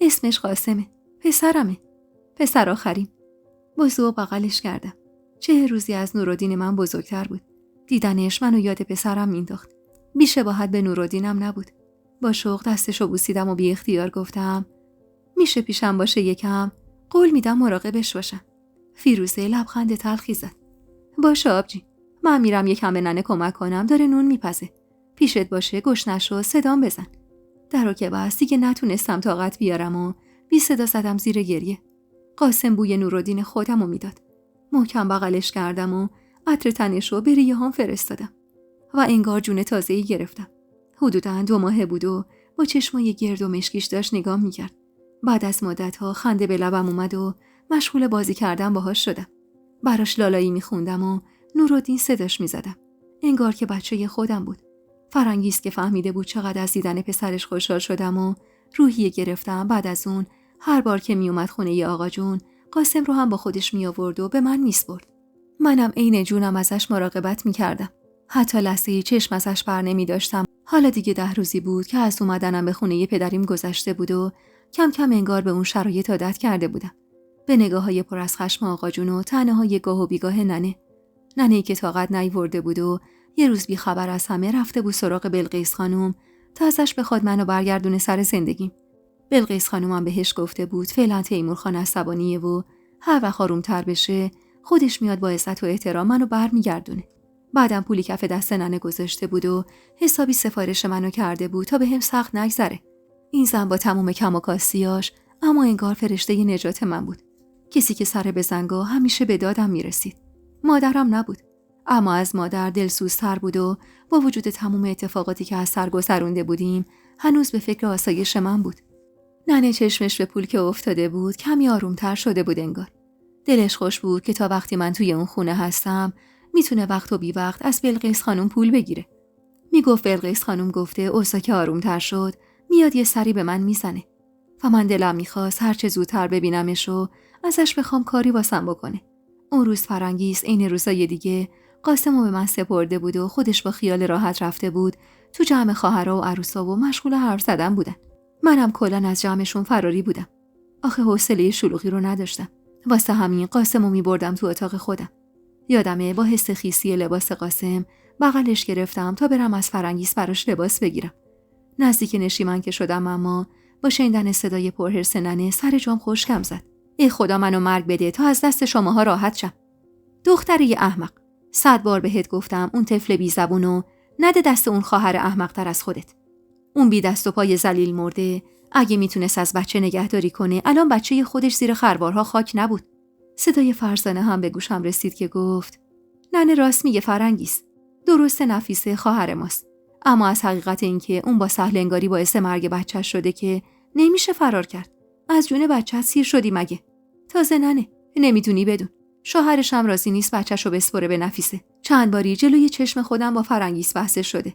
اسمش قاسمه، پسرمه، پسر آخرین. با ذوق بغلش کردم. 40 روزی از نورالدین من بزرگتر بود. دیدنش منو یاد پسرم مینداخت. بی‌شباهت به نورالدینم نبود. با شوق دستشو بوسیدم و بی اختیار گفتم میشه پیشم باشه یکم؟ قول میدم مراقبش باشم. فیروزه لبخند تلخی زد. باشه آبجی. من میرم یکم به ننه کمک کنم، داره نون میپزه. پیشت باشه گشنش رو صدام بزن. درو که بس دیگه نتونستم طاقت بیارم و بی صدا زدم زیر گریه. قاسم بوی نورالدین خودمو میداد. محکم بغلش کردم و عطر تنش رو به ریه هم فرستادم و انگار جون تازه‌ای گرفتم. حدوداً 2 ماه بود و با چشمای گرد و مشکیش داشت نگاه میکرد. بعد از مدت‌ها خنده به لبم اومد و مشغول بازی کردن باهاش شدم. براش لالایی میخوندم و نورالدین صداش میزدم. انگار که بچه خودم بود. فرنگیست که فهمیده بود چقدر از دیدن پسرش خوشحال شدم و روحیه گرفتم. بعد از اون هر بار که میومد خونه ی آقا جون، قاسم رو هم با خودش می آورد و به من میسپرد. منم عین جونم ازش مراقبت میکردم. حتی لحظه‌ای چشم ازش بر نمی داشتم. حالا دیگه 10 روزی بود که از اومدنم به خونه ی پدریم گذشته بود و کم کم انگار به اون شرایط عادت کرده بودم. به نگاه‌های پر از خشم آقا جون و طعنه‌های گاه و بیگاه ننه‌ای که طاقت نیورده بود و یه روز بی خبر از همه رفته بود سراغ بلقیس خانم تا ازش بخواد منو برگردونه سر زندگیم. بلقیس خانومم بهش گفته بود فعلا تیمور خان عصبانیه و هر وقت آروم‌تر بشه خودش میاد با عزت و احترام منو برمیگردونه. بعدم پولی کف دست ننه گذاشته بود و حسابی سفارش منو کرده بود تا بهم سخت نگذره. این زن با تمام کم و کاستیاش اما انگار فرشته نجات من بود. کسی که سر به زنگا همیشه به دادم میرسید. مادرم نبود، اما از مادر دلسوزتر بود و با وجود تمام اتفاقاتی که از سر گذرونده بودیم هنوز به فکر آسایش من بود. ننه چشمش به پول که افتاده بود کمی آرومتر شده بود انگار. دلش خوش بود که تا وقتی من توی اون خونه هستم میتونه وقت و بی وقت از بلقیس خانم پول بگیره. میگفت بلقیس خانم گفته اوضاع که آرومتر شد میاد یه سری به من میزنه و من دلم میخواست هر چه زودتر ببینمش و ازش بخوام کاری واسم بکنه. اون روز فرنگیست عین روزای دیگه قاسمو به من سپرده بود و خودش با خیال راحت رفته بود تو جمع خواهرها و عروسا و مشغول حرف زدن بودن. منم کلاً از جمعشون فراری بودم. آخه حوصله شلوغی رو نداشتم. واسه همین قاسمو میبردم تو اتاق خودم. یادمه با حس خیسی لباس قاسم بغلش گرفتم تا برم از فرنگیست براش لباس بگیرم. نزدیک نشیمن که شدم اما با شنیدن صدای پرحرص ننه سر جام خشکم زد. ای خدا منو مرگ بده تا از دست شماها راحت شم. دختری احمق، 100 بار بهت گفتم اون طفل بی زبونو نده دست اون خواهر احمق تر از خودت. اون بی دست و پای ذلیل مرده اگه میتونست از بچه نگهداری کنه الان بچه خودش زیر خروارها خاک نبود. صدای فرزانه هم به گوشم رسید که گفت ننه راست میگه فرنگیست. درسته نفیسه خواهر ماست، اما از حقیقت این که اون با سهل انگاری باعث مرگ بچه شده که نمیشه فرار کرد. از جون بچه سیر شدی مگه؟ تازه ننه نمیدونی بدون شوهرش هم راضی نیست بچه‌شو بسپره به نفیسه. چند باری جلوی چشم خودم با فرنگیس بحث شده.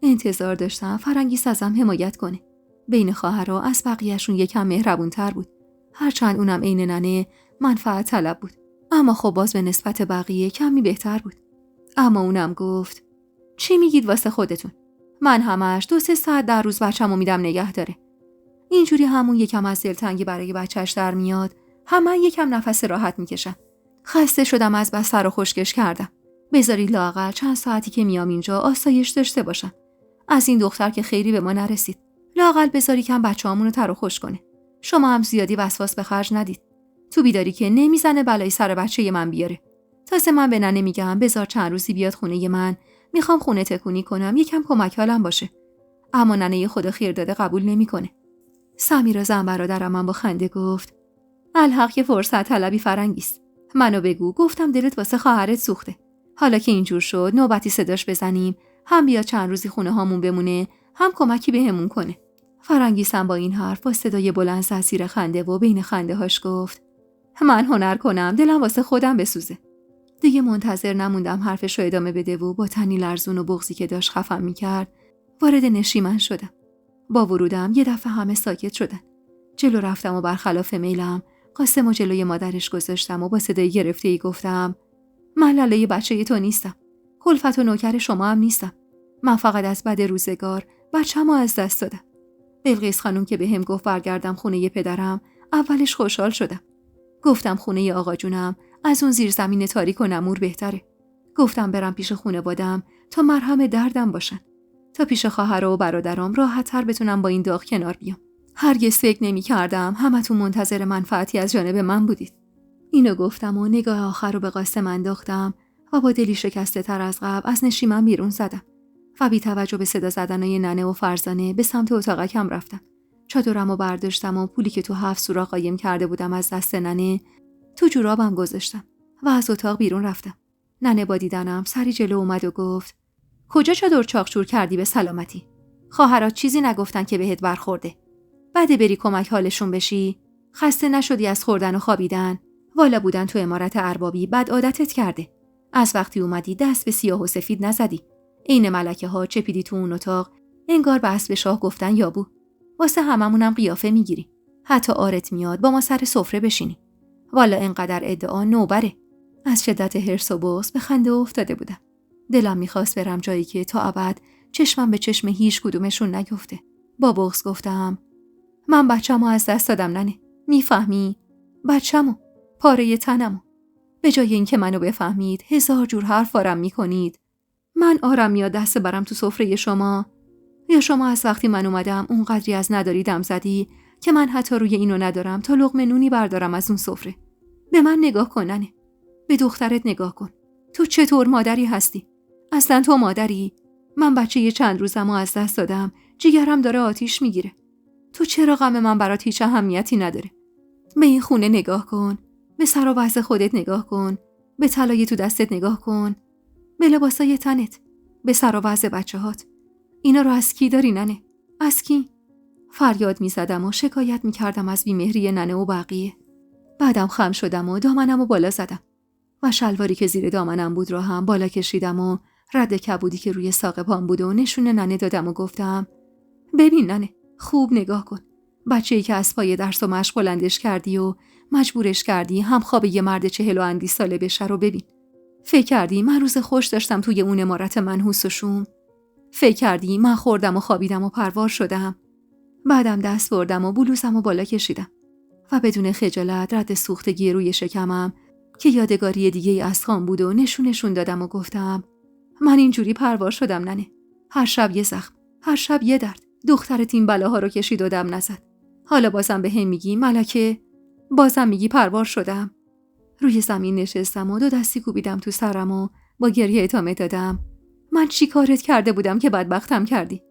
انتظار داشتم فرنگیس ازم حمایت کنه. بین خواهرها از بقیه‌شون یکم مهربون‌تر بود. هرچند اونم عین ننه منفعت طلب بود، اما خب باز به نسبت بقیه کمی بهتر بود. اما اونم گفت چی میگید واسه خودتون؟ من همش 2-3 ساعت در روز بچه‌مو میدم نگه داره. اینجوری همون یکم از دلتنگی برای بچه‌ش در میاد، هم من یکم نفس راحت میکشم. خسته شدم از بس سر و خشکش کردم. بذاری لااقل چند ساعتی که میام اینجا آسایش داشته باشم. از این دختر که خیری به ما نرسید. لااقل بذاری کم بچه‌هامونو تر و خوش کنه. شما هم زیادی وسواس به خرج ندید. تو بیداری که نمیزنه بلای سر بچه من بیاره. تازه من به ننه میگم بذار چند روزی بیاد خونه من. میخوام خونه تکونی کنم یکم کمک حالم باشه. اما ننه خدا خیر داده قبول نمیکنه. سمیرا زن برادرم من با خنده گفت الحق که فرصت طلبی فرنگیست. منو بگو گفتم دلت واسه خواهرت سوخته. حالا که اینجور شد نوبتی صداش بزنیم، هم بیا چند روزی خونه هامون بمونه، هم کمکی بهمون کنه. فرنگیسم با این حرف با صدای بلند زد زیر خنده و بین خنده هاش گفت من هنر کنم دلم واسه خودم بسوزه. دیگه منتظر نموندم حرفش رو ادامه بده و با تنی لرزون و بغضی که داشت خفم میکرد وارد نشیمن شدم. با ورودم یه دفعه همه ساکت شدن. جلو رفتم و برخلاف میلم قاسم و جلوی مادرش گذاشتم و با صدای گرفته‌ای گفتم من لاله بچه تو نیستم. خلفت و نوکر شما هم نیستم. من فقط از بد روزگار بچه‌مو از دست دادم. بلقیس خانم که بهم گفت برگردم خونه پدرم اولش خوشحال شدم. گفتم خونه آقا جونم از اون زیرزمین تاریک و نمور بهتره. گفتم برم پیش خانواده‌ام تا مرهم دردم باشن. تا پیش خواهر و برادرام راحت‌تر بتونم با این داغ کنار بیام. هرگز فکر نمی‌کردم همتون منتظر منفعتی از جانب من بودید. اینو گفتم و نگاه آخر رو به قاسم انداختم و با دلی شکسته تر از قبل از نشیمن بیرون زدم و بی توجه به صدا زدنای ننه و فرزانه به سمت اتاقکم رفتم. چادرمو برداشتم و پولی که تو 7 سوراخ قایم کرده بودم از دست ننه تو جورابم گذاشتم و از اتاق بیرون رفتم. ننه با دیدنم سری جلو اومد و گفت کجا چادر چاقچور کردی به سلامتی؟ خواهرات چیزی نگفتن که بهت برخورده؟ بعد بری کمک حالشون بشی؟ خسته نشدی از خوردن و خوابیدن؟ والا بودن تو عمارت اربابی بد عادتت کرده. از وقتی اومدی دست به سیاه و سفید نزدی. عین ملکه ها چپیدی تو اون اتاق، انگار به اسب شاه گفتن یابو. واسه هممونم قیافه میگیری. حتی آرت میاد با ما سر سفره بشینی. والا اینقدر ادعا نوبره. از شدت حرص و بغض به خنده افتاده بودم. دلم میخواست برم جایی که تا ابد چشمم به چشم هیچ کدومشون نیفته. با بغض گفتم من بچه‌مو از دست دادم ننه. میفهمی؟ بچه‌مو، پاره تنمو. به جای اینکه منو بفهمید 1000 جور حرف وارم میکنید. من آرم میاد دست برم تو سفره شما؟ یا شما از وقتی من اومدم اونقدری از نداری دم زدی که من حتی روی اینو ندارم تا لقمه نونی بردارم از اون سفره؟ به من نگاه کن ننه. به دخترت نگاه کن. تو چطور مادری هستی؟ اصلا تو مادری؟ من بچه چند روزمو از دست دادم. جیگرم داره آتیش میگیره. تو چرا غم من برات هیچ اهمیتی نداره؟ به این خونه نگاه کن. به سر و وضع خودت نگاه کن. به طلای تو دستت نگاه کن. به لباسای تنت. به سر و وضع بچه‌هات. اینا رو از کی داری ننه؟ از کی؟ فریاد می‌زدم و شکایت می‌کردم از بیمهری ننه و بقیه. بعدم خم شدم و دامنمو بالا زدم و شلواری که زیر دامنم بود رو هم بالا کشیدم و رد کبودی که روی ساق پام بود و نشون ننه دادم و گفتم ببین ننه، خوب نگاه کن. بچه‌ای که از پای درس و مشق بلندش کردی و مجبورش کردی هم خواب یه مرد 40 و اندی ساله بشه رو ببین. فکر کردی من روز خوش داشتم توی اون عمارت منحوس و شوم؟ فکر کردی من خوردم و خوابیدم و پروار شدم؟ بعدم دست بردم و بلوزم و بالا کشیدم و بدون خجالت رد سوختگی روی شکمم که یادگاری دیگه از خام بود و نشون دادم و گفتم من اینجوری پروار شدم ننه. هر شب یه زخم، هر شب یه درد. دخترت این بلاها رو کشید و دم نزد. حالا بازم به هم میگی ملکه؟ بازم میگی پروار شدم؟ روی زمین نشستم و 2 دستی کوبیدم تو سرم و با گریه ادامه دادم من چی کارت کرده بودم که بدبختم کردی؟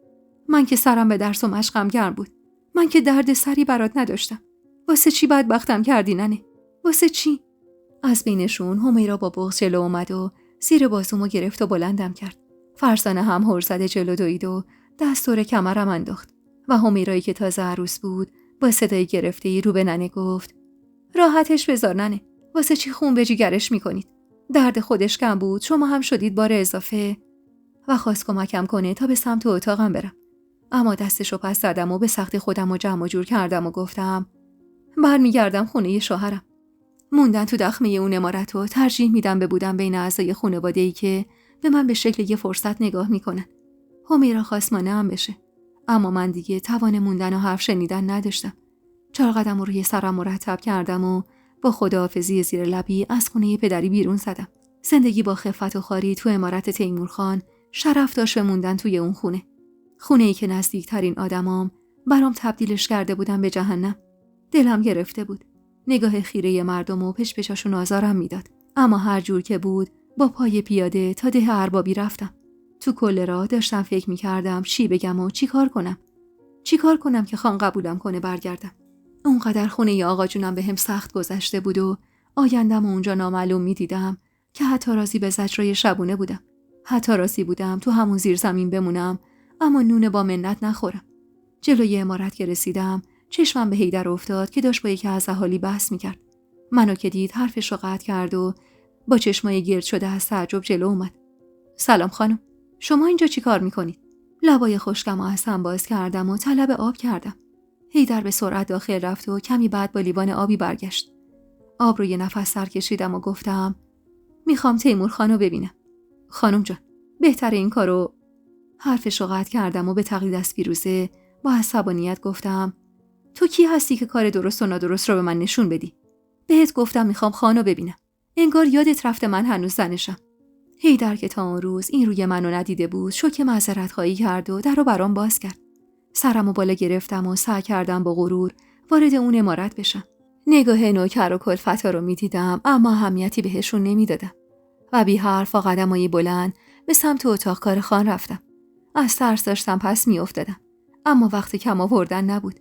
من که سرم به درس و مشقم گرم بود. من که درد سری برات نداشتم. واسه چی بدبختم کردی ننه؟ واسه چی؟ از بینشون همیرا با بغض جلو اومد و زیر بازومو گرفت و بلندم کرد. فرزانه هم هر زده جلو دوید و دست دور کمرم انداخت و همیرایی که تازه عروس بود با صدای گرفته‌ای رو به ننه گفت راحتش بذار ننه. واسه چی خون به جیگرش میکنید؟ درد خودش کم بود، شما هم شدید بار اضافه. و خواست کمکم کنه تا به سمت اتاقم برم. اما دستشو پس زدم و به سختی خودم رو جمع و جور کردم و گفتم برمیگردم خونه شوهرم. موندن تو دخمه اون عمارت رو ترجیح میدم به بودن بین اعضای خانواده‌ای که به من به شکل یه فرصت نگاه میکنن. همیرا خواست مانعم بشه، اما من دیگه توان موندن و حرف شنیدن نداشتم. 4 قدم رو روی سرم مرتب کردم و با خداحافظی زیر لبی از خونه پدری بیرون زدم. زندگی با خفت و خاری تو عمارت تیمورخان شرف داشت موندن توی اون خونه. خونه‌ای که نزدیکترین آدمام برام تبدیلش کرده بودن به جهنم. دلم گرفته بود. نگاه خیره مردم و پشپشاشون آزارم میداد. اما هر جور که بود با پای پیاده تا ده اربابی رفتم. تو کل راه داشتم فکر می‌کردم چی بگم و چی کار کنم. چی کار کنم که خان قبولم کنه برگردم. اونقدر خونه ی آقا جونم به هم سخت گذشته بود و آیندم اونجا نامعلوم می‌دیدم که حتی راضی به زجرای شبونه بودم. حتی راضی بودم تو همون زیر زمین بمونم اما نون با منت نخورم. جلوی عمارت که رسیدم چشمم به حیدر افتاد که داشت با یکی از اهالی بحث می‌کرد. منو که دید حرفش رو قطع کرد و با چشمای گرد شده از تعجب جلو اومد. سلام خانم، شما اینجا چی کار می‌کنید؟ لبای خشکم از هم باز کردم و طلب آب کردم. حیدر به سرعت داخل رفت و کمی بعد با لیوان آبی برگشت. آب رو یه نفس سر کشیدم و گفتم میخوام تیمور خانو ببینم. خانم جان، بهتره این کارو. حرفش رو قطع کردم و به تقلید از فیروزه با عصبانیت گفتم تو کی هستی که کار درست و نادرست رو به من نشون بدی؟ بهت گفتم میخوام خانو ببینم. انگار یادت رفته من هنوز زنشم. حیدر که تا اون روز این روی منو ندیده بود شوکه معذرت خواهی کرد و در رو برام باز کرد. سرمو بالا گرفتم و سعی کردم با غرور وارد اون عمارت بشم. نگاه نوکر و کلفتا رو میدیدم اما اهمیتی بهشون نمیدادم و بی حرف و قدمایی بلند به سمت اتاق کار خان رفتم. از ترس داشتم پس میافتادم اما وقتی کم آوردن نبود.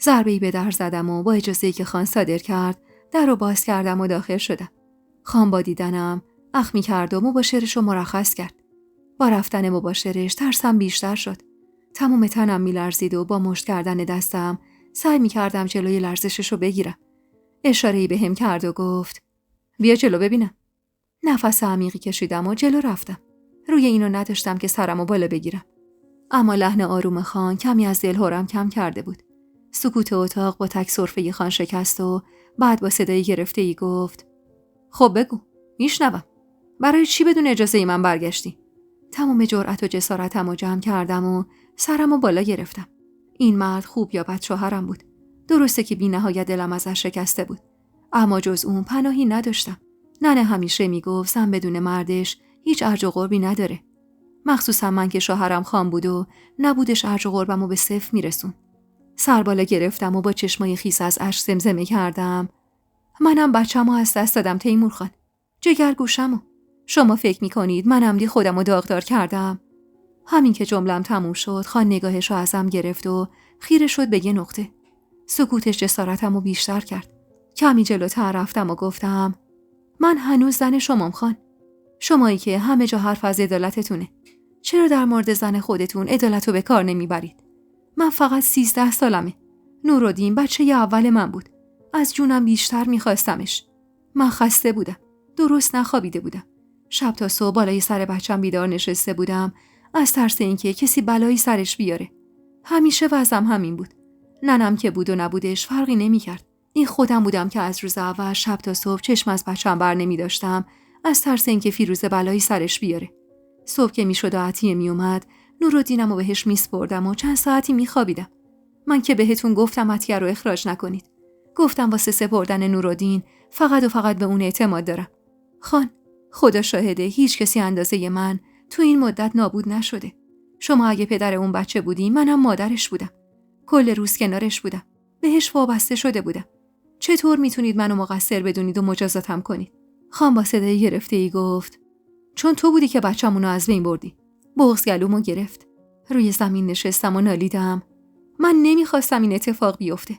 ضربه‌ای به در زدم و با اجازه‌ای که خان صادر کرد در رو باز کردم و داخل شدم. خان با دیدنم اخمی کرد و مباشرش رو مرخص کرد. با رفتن مباشرش ترسم بیشتر شد. تمام تنم میلرزید و با مشت کردن دستم سعی میکردم جلوی لرزشش رو بگیرم. اشاره‌ای بهم کرد و گفت بیا جلو ببینم. نفس عمیقی کشیدم و جلو رفتم. روی اینو نداشتم که سرمو بالا بگیرم. اما لحن آروم خان کمی از دلهرم کم کرده بود. سکوت اتاق با تک سرفه خان شکست و بعد با صدای گرفته‌ای گفت خب بگو، میشنوم. برای چی بدون اجازه من برگشتی؟ تمام جرأت و جسارتمو جمع کردم و سرمو بالا گرفتم. این مرد خوب یا بد شوهرم بود. درسته که بی‌نهایت دلم ازش شکسته بود، اما جز اون پناهی نداشتم. ننه همیشه میگفت زن بدون مردش هیچ ارج و قربی نداره. مخصوصا من که شوهرم خان بود و نبودش ارج و قربمو به صفر میرسون. سر بالا گرفتم و با چشمای خیس از اشک زمزمه کردم منم بچه‌مو از دست دادم تیمور خان. جگرگوشمو. شما فکر میکنید من عمدی خودمو داغدار کردم؟ همین که جملم تموم شد خان نگاهشو ازم گرفت و خیره شد به یه نقطه. سکوتش جسارتمو بیشتر کرد. کمی جلوتر رفتم و گفتم من هنوز زن شمام خان. شمایی که همه جا حرف از عدالتتونه. چرا در مورد زن خودتون عدالتو به کار نمیبرید؟ من فقط 13 سالمه. نورالدین بچه اول من بود. از جونم بیشتر میخواستمش. من خسته بودم. درست نخوابیده بودم. شب تا صبح بالای سر بچم بیدار نشسته بودم از ترس اینکه کسی بلایی سرش بیاره. همیشه وضعم همین بود. ننم که بود و نبودش فرقی نمیکرد. این خودم بودم که از روز اول شب تا صبح چشم از بچم بر نمیداشتم از ترس اینکه فیروزه بلایی سرش بیاره. صبح که میشد و عطیه میومد نورالدینمو بهش میسپردم و چند ساعتی میخوابیدم. من که بهتون گفتم عطیه رو اخراج نکنید. گفتم واسه سپردن نورالدین فقط و فقط به اون اعتماد دارم. خان، خدا شاهده هیچ کسی اندازه من تو این مدت نابود نشده. شما اگه پدر اون بچه بودی منم مادرش بودم. کل روز کنارش بودم. بهش وابسته شده بودم. چطور میتونید منو مقصر بدونید و مجازاتم کنید؟ خان با صدای گرفته‌ای گفت چون تو بودی که بچه‌مونو از بین بردی. بغض گلومو گرفت. روی زمین نشستم و نالیدم. من نمیخواستم این اتفاق بیفته.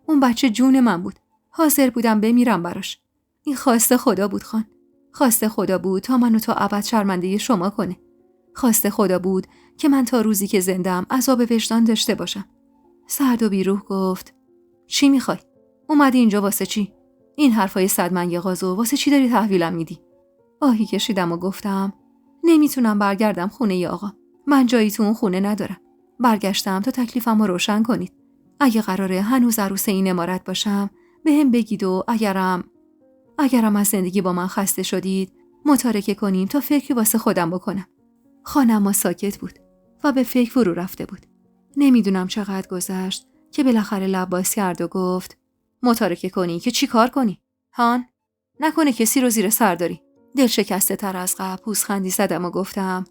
اون بچه جون من بود. حاضر بودم بمیرم براش. این خواسته خدا بود خان. خواسته خدا بود تا منو تا ابد شرمنده شما کنه. خواسته خدا بود که من تا روزی که زندم عذاب وجدان داشته باشم. سرد و بیروح گفت چی میخوای؟ اومدی اینجا واسه چی؟ این حرفای صد من یه غازو واسه چی داری تحویلم میدی؟ آهی کشیدم و گفتم نمیتونم برگردم خونه ی آقا. من جایی تو اون خونه ندارم. برگشتم تا تکلیفم رو روشن کنید. اگه قراره هنوز عروس این عمارت باشم بهم بگید و اگرم از زندگی با من خسته شدید متارکه کنیم تا فکری واسه خودم بکنم. خانم ما ساکت بود و به فکر فرو رفته بود. نمیدونم چقدر گذشت که بالاخره لب باز کرد و گفت متارکه کنی که چی کار کنی؟ هان؟ نکنه کسی رو زیر سر داری. دل شکسته تر از قبل پوزخندی زدم و گفتم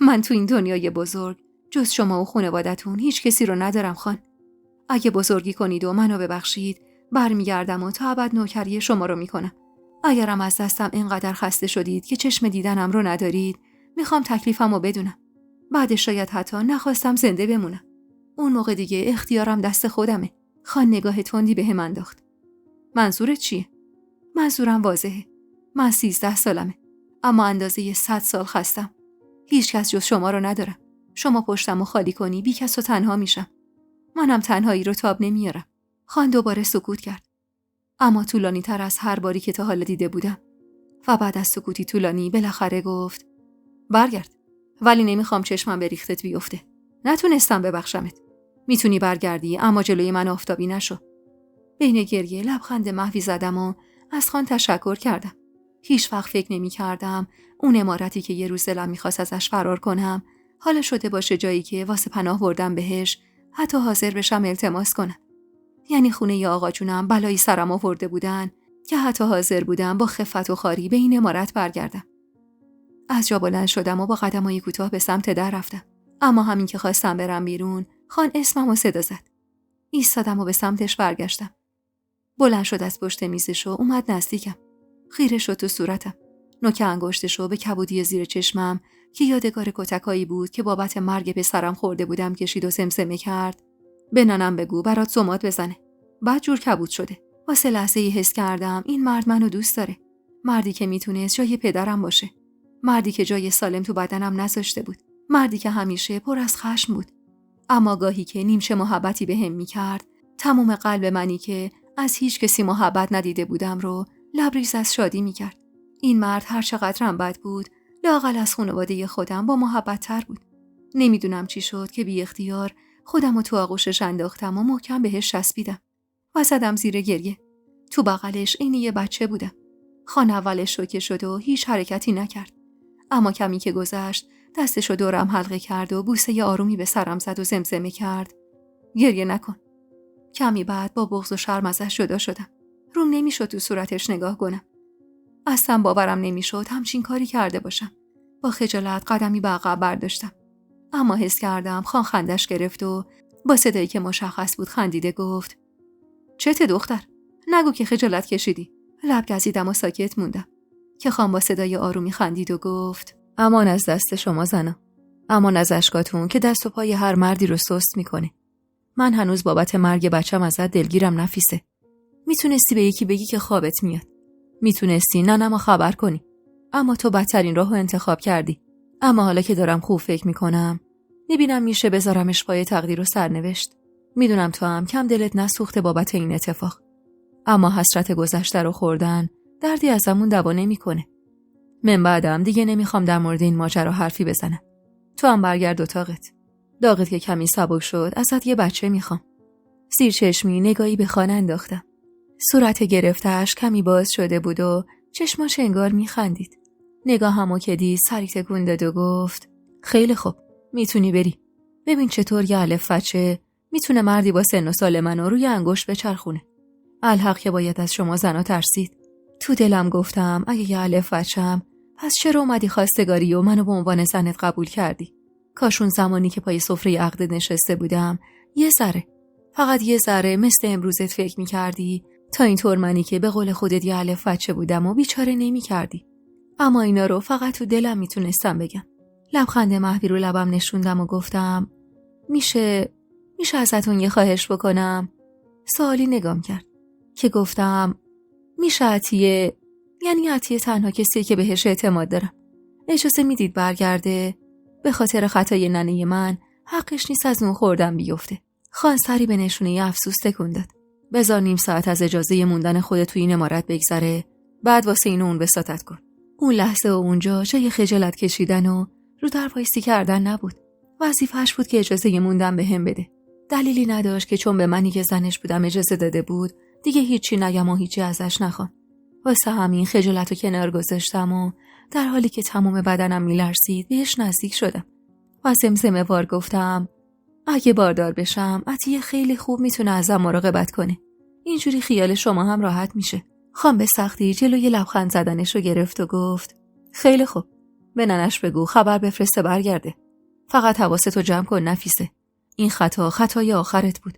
من تو این دنیای بزرگ جز شما و خانوادتون هیچ کسی رو ندارم خان. اگه بزرگی کنید و منو ببخشید برمیگردم و تا ابد نوکری شما رو میکنم. اگرم از دستم اینقدر خسته شدید که چشم دیدنم رو ندارید میخوام تکلیفمو بدونم. بعدش شاید حتی نخواستم زنده بمونم. اون موقع دیگه اختیارم دست خودمه. خان نگاه تندی بهم انداخت. منظورت چیه؟ منظورم واضحه. من 13 سالمه اما اندازه 100 سال خستم. هیچ کس جز شما رو ندارم. شما پشتمو خالی کنی بی کس و تنها میشم. منم تنهایی رو تاب نمیارم. خان دوباره سکوت کرد. اما طولانی تر از هر باری که تا حالا دیده بودم. و بعد از سکوتی طولانی بالاخره گفت برگرد. ولی نمیخوام چشمم به ریختت بیفته. نتونستم ببخشمت. میتونی برگردی اما جلوی من آفتابی نشو. بین گریه لبخند محوی زدم و از خان تشکر کردم. هیچ وقت فکر نمی کردم اون عمارتی که یه روز دلم میخواست ازش فرار کنم حالا شده باشه جایی که واسه پناه بردم بهش حتی حاضر بشم التماس کنم. یعنی خونه ی آقا جونم بلایی سرم آورده بودن که حتی حاضر بودم با خفت و خاری به این عمارت برگردم. از جا بلند شدم و با قدمای کوتاه به سمت در رفتم. اما همین که خواستم برم بیرون، خان اسممو صدا زد. ایستادم و به سمتش برگشتم. بلند شد از پشت میزش و اومد نزدیکم. خیره شد تو صورتم. نوک انگشتشو به کبودی زیر چشمم که یادگار کتکایی بود که بابت مرگ پسرم خورده بودم کشید و سمسمه کرد: به ننم بگو برات زماد بزنه. بعد جور کبود شده. واسه لحظه‌ای حس کردم این مرد منو دوست داره. مردی که میتونست جای پدرم باشه. مردی که جای سالم تو بدنم نذاشته بود. مردی که همیشه پر از خشم بود. اما گاهی که نیمچه محبتی بهم میکرد، تمام قلب منی که از هیچ کسی محبت ندیده بودم رو لبریز از شادی میکرد. این مرد هر چقدرم بد بود، لااقل از خانواده خودم با محبت تر بود. نمیدونم چی شد که بی اختیار خودم رو تو آغوشش انداختم و محکم بهش چسبیدم و زدم زیر گریه. تو بغلش عین یه بچه بودم. خان اولش شوکه شد و هیچ حرکتی نکرد. اما کمی که گذشت دستشو دورم حلقه کرد و بوسه آرومی به سرم زد و زمزمه کرد: گریه نکن. کمی بعد با بغض و شرم ازش جدا شدم. روم نمیشد تو صورتش نگاه کنم. اصلا باورم نمیشد همچین کاری کرده باشم. با خجالت قدمی به عقب برداشتم. اما حس کردم خان خندش گرفت و با صدایی که مشخص بود خندیده گفت: چته دختر؟ نگو که خجالت کشیدی. لب گزیدم و ساکت موندم که خان با صدای آرومی خندید و گفت: امان از دست شما زنا. امان از اشکاتون که دست و پای هر مردی رو سست میکنه. من هنوز بابت مرگ بچم ازت دلگیرم نفیسه. میتونستی به یکی بگی که خوابت میاد. میتونستی ننمو خبر کنی. اما تو بدترین راهو انتخاب کردی. اما حالا که دارم خوب فکر میکنم، میبینم میشه بذارمش پای تقدیر و سرنوشت. میدونم تو هم کم دلت نسوخته بابت این اتفاق. اما حسرت گذشته رو خوردن دردی ازمون دوا نمیکنه. من بعدم دیگه نمیخوام در مورد این ماجرا حرفی بزنم. تو هم برگرد اتاقت. داغت که کمی سبک شد، ازت یه بچه میخوام. زیر چشمی نگاهی به خانه انداختم. صورت گرفته‌اش کمی باز شده بود و چشماش انگار میخندید. نگاهمو که دید سری تکون داد و گفت: خیلی خوب، میتونی بری. ببین چطور یه الف بچه میتونه مردی با سن و سال منو روی انگشت بچرخونه. الحق که باید از شما زنا ترسید. تو دلم گفتم اگه یه الف بچم، پس چرا اومدی خواستگاری و منو به عنوان زنت قبول کردی؟ کاشون زمانی که پای سفره عقد نشسته بودم یه ذره، فقط یه ذره مثل امروزت فکر میکردی، تا اینطور منی که به قول خودت یه الف بچه بودم و بیچاره نمیکردی. اما اینا رو فقط تو دلم میتونستم بگم. لبخند محوی رو لبم نشوندم و گفتم: میشه ازتون یه خواهش بکنم؟ سوالی نگام کرد که گفتم: میشه عطیه، یعنی عطیه تنها کسیه که بهش اعتماد دارم. اجازه میدید برگرده؟ به خاطر خطای ننه من حقش نیست از اون خوردم بیفته. خان سری به نشونه افسوس تکون داد. بذار نیم ساعت از اجازه موندن خودت توی این عمارت بگذره، بعد واسه اینو اون بساطت کن. اون لحظه و اونجا جای خجالت کشیدن و رو در وایسی کردن نبود. وظیفه‌اش بود که اجازه موندن بهم بده. دلیلی نداشت که چون به منی که زنش بودم اجازه داده بود دیگه هیچی نگم و هیچی ازش نخوام. واسه همین خجالتو کنار گذاشتم و در حالی که تمام بدنم میلرزید بهش نزدیک شدم و زمزمه وار گفتم: اگه باردار بشم عطیه خیلی خوب میتونه ازم مراقبت کنه. اینجوری خیال شما هم راحت میشه. خان به سختی جلوی لبخند زدنشو گرفت و گفت: خیلی خوب، به ننش بگو خبر بفرسته برگرده. فقط حواستو جمع کن نفیسه. این خطای آخرت بود.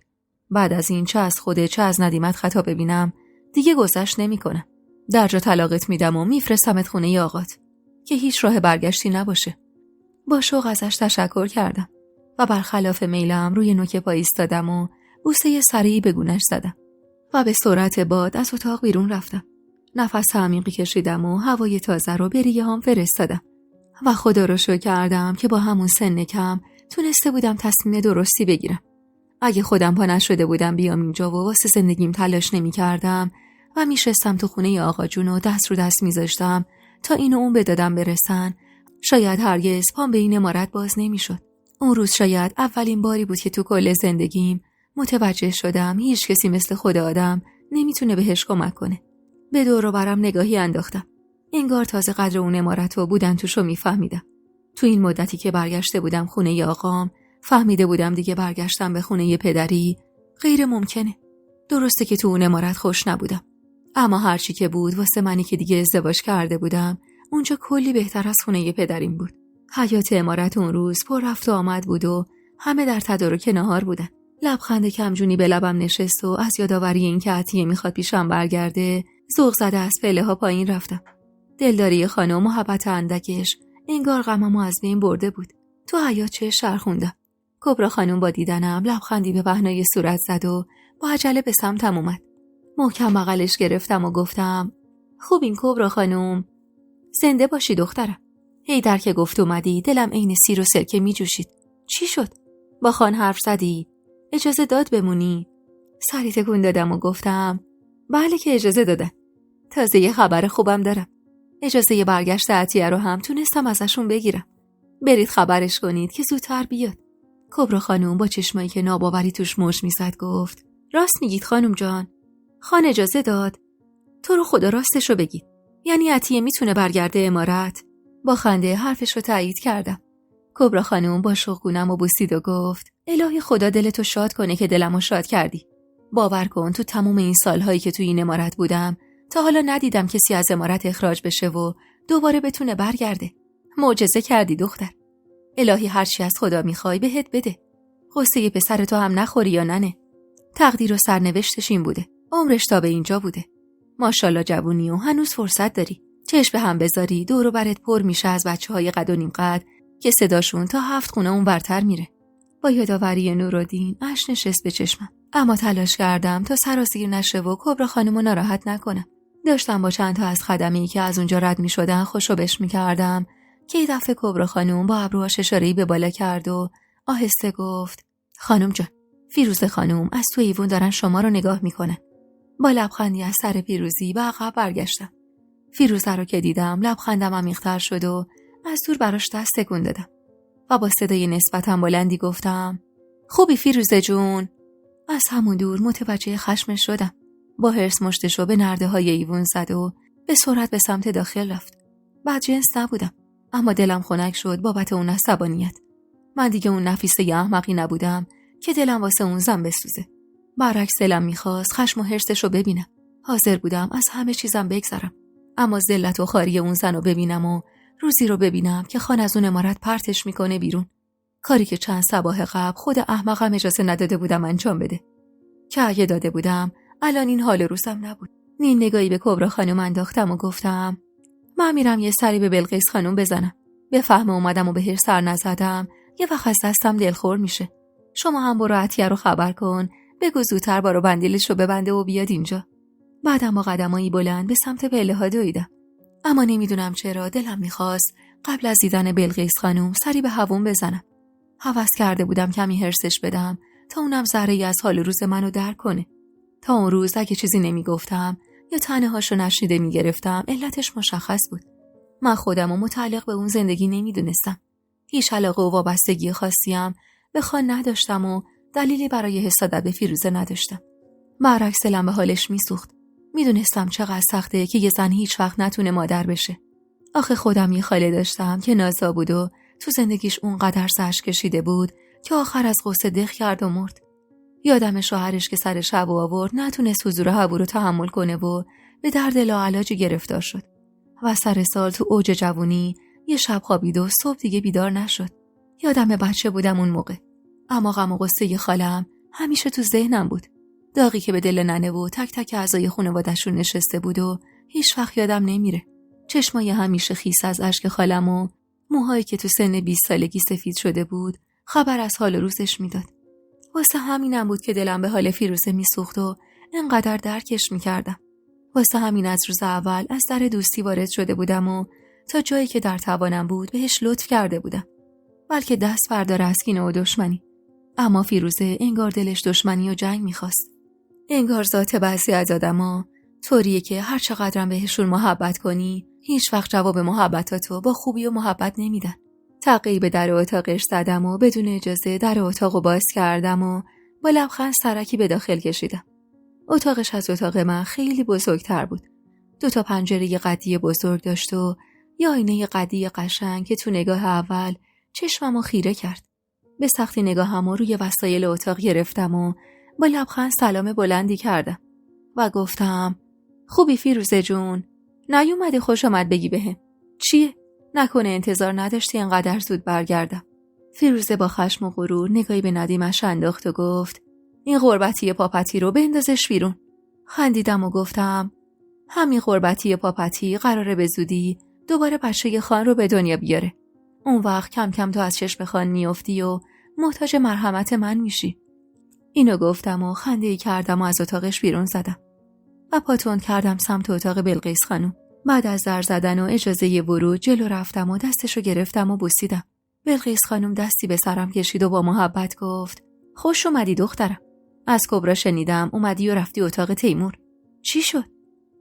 بعد از این چه از خودت چه از ندیمت خطا ببینم دیگه گذشت نمی‌کنم. درجا طلاقت میدم و میفرستمت خونه آقات که هیچ راه برگشتی نباشه. با شوق ازش تشکر کردم و برخلاف میلم روی نوک پا ایستادم و بوسه سریعی به گونه‌اش زدم و به سرعت باد از اتاق بیرون رفتم. نفس عمیقی کشیدم و هوای تازه رو به ریه‌هام فرستادم و خدا رو شکر کردم که با همون سن کم تونسته بودم تصمیم درستی بگیرم. اگه خودم پا نشده بودم بیام اینجا و واسه زندگیم تلاش نمی‌کردم و میشستم تو خونه آقا جون و دست رو دست میذاشتم تا این و اون به دادم برسن، شاید هرگز پام به این عمارت باز نمیشد. اون روز شاید اولین باری بود که تو کل زندگیم متوجه شدم هیچ کسی مثل خود آدم نمیتونه بهش کمک کنه. به دور و برم نگاهی انداختم. انگار تازه قدر اون عمارت و بودن توشو میفهمیدم. تو این مدتی که برگشته بودم خونه آقام، فهمیده بودم دیگه برگشتم به خونه پدری غیر ممکنه. درسته که تو اون عمارت خوش نبودم، اما هرچی که بود واسه منی که دیگه ازدواج کرده بودم اونجا کلی بهتر از خونه پدریم بود. حیاط عمارت اون روز پر رفت و آمد بود و همه در تدارک نهار بودن. لبخند کمجونی به لبم نشست و از یادآوری این که عطیه میخواد پیشم برگرده ذوق زده از پله ها پایین رفتم. دلداری خانم و محبت اندکش انگار غممو از بین برده بود. تو حیاط چه شرخوندم. کبرا خانم با دیدنم لبخندی به پهنای صورت زد و با عجله به سمتم اومد. محکم بغلش گرفتم و گفتم خوبین کبرا خانم؟ زنده باشی دخترم. هیدر که گفت اومدی دلم عین سیر و سرکه می جوشید. چی شد؟ با خان حرف زدی؟ اجازه داد بمونی؟ سری تکون دادم و گفتم بله که اجازه دادن. تازه یه خبر خوبم دارم. اجازه برگشت عطیه رو هم تونستم ازشون بگیرم. برید خبرش کنید که زودتر بیاد. کبرا خانم با چشمایی که ناباوری توش موج میزد گفت راست میگید خانم جان. خان اجازه داد؟ تو رو خدا راستشو بگید. یعنی عطیه میتونه برگرده عمارت؟ با خنده حرفش رو تایید کردم. کبرا خانم با شوقگونم و بوسید و گفت الهی خدا دلتو شاد کنه که دلمو شاد کردی. باور کن تو تموم این سالهایی که تو این عمارت بودم تا حالا ندیدم کسی از عمارت اخراج بشه و دوباره بتونه برگرده. معجزه کردی دختر. الهی هرچی از خدا میخوای بهت بده. غصه پسر تو هم نخوری یا ننه. تقدیر و سرنوشتش این بوده. عمرش تا به اینجا بوده. ماشاءالله جوونی و هنوز فرصت داری. چشم هم بذاری دور و برت پر میشه از بچه‌های قد و نیم قد که صداشون تا 7 خونه اون برتر میره. با یادآوری نورالدین اشک نشست به چشمم. اما تلاش کردم تا سراسیر نشه و کبرا خانمو ناراحت نکنم. داشتم با چند تا از خدمی که از اونجا رد میشدن خوشوبش میکردم که یه دفعه کبرا خانم با ابروهاش اشاره‌ای به بالا کرد و آهسته گفت خانم جان، فیروزه خانم از تو ایوون دارن شما رو نگاه میکنن. با لبخندی از سر پیروزی به عقب برگشتم. فیروزه رو که دیدم لبخندم عمیق‌تر شد و از دور براش دست تکون دادم و با صدای نسبتاً بلندی گفتم خوبی فیروزه جون؟ از همون دور متوجه خشمش شدم. با حرص مشتشو به نرده‌های ایوون زد و به سرعت به سمت داخل رفت. بدجنس نبودم اما دلم خنک شد بابت اون عصبانیت. من دیگه اون نفیسه احمقی نبودم که دلم واسه اون زن بسوزه. برعکس دلم میخواست خشم و حرصش رو ببینم. حاضر بودم از همه چیزم بگذرم. اما ذلت و خواری اون زن رو ببینم و روزی رو ببینم که خان از اون عمارت پرتش میکنه بیرون. کاری که چند صباح قبل خود احمقم اجازه نداده بودم انجام بده. که اگه داده بودم الان این حال روزم نبود. نیم نگاهی به کبرا خانم انداختم و گفتم من میرم یه سری به بلقیس خانم بزنم. به فهم اومدم و به هر سر نزدم. یه وقت از دستم دلخور میشه. شما هم برو عطیه رو خبر کن. بگو زودتر بارو بندیلش رو ببنده و بیاد اینجا. بعدم با قدمایی بلند به سمت پله ها دویدم. اما نمیدونم چرا دلم میخواست قبل از دیدن بلقیس خانم سری به هوون بزنم. هوس کرده بودم کمی هرسش بدم تا اونم ذره‌ای از حال روز منو درک کنه. تا اون روز اگه چیزی نمیگفتم یا طعنه هاشو نشنیده میگرفتم علتش مشخص بود. من خودمو متعلق به اون زندگی نمیدونستم. هیچ علاقه و وابستگی خاصیم به خان نداشتم و دلیلی برای حسادت به فیروزه نداشتم. برعکس دلم به حالش میسوخت. میدونستم چقدر سخته که یه زن هیچ وقت نتونه مادر بشه. آخه خودم یه خاله داشتم که نازا بود و تو زندگیش اونقدر سرش کشیده بود که آخر از غصه دق کرد و مرد. یادم شوهرش که سر شب آورد نتونست حضور هوو رو تحمل کنه و به درد لاعلاجی گرفتار شد و سر سال تو اوج جوونی یه شب خوابید و صبح دیگه بیدار نشد. یادم بچه بودم اون موقع. اما غم و غصه خالم همیشه تو ذهنم بود. داغی که به دل ننه و تک تک اعضای خانواده‌شون نشسته بود و هیچ وقت یادم نمیره. چشمای همیشه خیس از اشک خالم و موهایی که تو سن 20 سالگی سفید شده بود خبر از حال روزش میداد. واسه همینم بود که دلم به حال فیروزه میسوخت و انقدر درکش میکردم. واسه همین از روز اول از در دوستی وارد شده بودم و تا جایی که در توانم بود بهش لطف کرده بودم. بلکه دست برداره از کینه و دشمنی. اما فیروزه انگار دلش دشمنی و جنگ میخواست. انگار ذات بعضی از آدما طوریه که هر چقدرم بهشون محبت کنی هیچ وقت جواب محبتاتو با خوبی و محبت نمیدن. تقی به در اتاقش زدم و بدون اجازه در اتاقو باز کردم و با لبخند سرکی به داخل کشیدم. اتاقش از اتاق من خیلی بزرگتر بود. 2 پنجره قدی بزرگ داشت و یه آینه قدی قشنگ که تو نگاه اول چشممو خیره کرد. به سختی نگاهمو روی وسایل اتاق گرفتم و با لبخند سلام بلندی کردم و گفتم خوبی فیروزه جون؟ نیومده خوش آمد بگی بهم. چیه؟ نکنه انتظار نداشتی اینقدر زود برگردم. فیروزه با خشم و غرور نگاهی به ندیمش انداخت و گفت این غربتی پاپتی رو بندازش بیرون. خندیدم و گفتم همین غربتی پاپتی قراره به زودی دوباره بچه خان رو به دنیا بیاره. اون وقت کم کم تو از چشم خان میافتی و محتاج مرحمت من میشی. اینو گفتم و خنده‌ای کردم و از اتاقش بیرون زدم و پاتون کردم سمت اتاق بلقیس خانم. بعد از در زدن و اجازه ورود جلو رفتم و دستشو گرفتم و بوسیدم. بلقیس خانم دستی به سرم کشید و با محبت گفت خوش اومدی دخترم. از کبرا شنیدم اومدی و رفتی اتاق تیمور. چی شد؟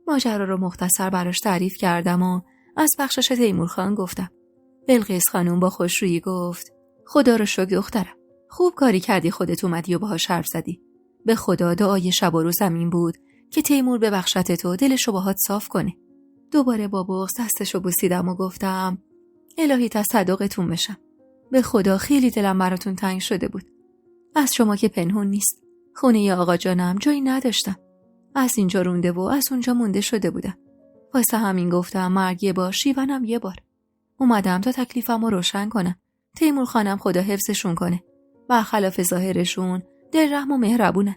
ماجرا رو مختصر براش تعریف کردم و از بخشش تیمور خان گفتم. بلقیس خانم با خوشرویی گفت خدا رو شکر دخترم. خوب کاری کردی خودت اومدی و باهاش حرف زدی. به خدا دعای شب و روز زمین بود که تیمور ببخشت تو دلشو باهات صاف کنه. دوباره با بغض دستشو بوسیدم و گفتم الهی تصدقتون بشم. به خدا خیلی دلم براتون تنگ شده بود. از شما که پنهون نیست. خونه ی آقا جانم جایی نداشتم. از اینجا رونده و از اونجا مونده شده بودم. واسه همین گفتم مرگ یه بار شیونم یه بار. اومدم تا تکلیفم رو روشن کنم. تیمور خانم خدا حفظشون کنه. برخلاف ظاهرشون دل رحم و مهربونن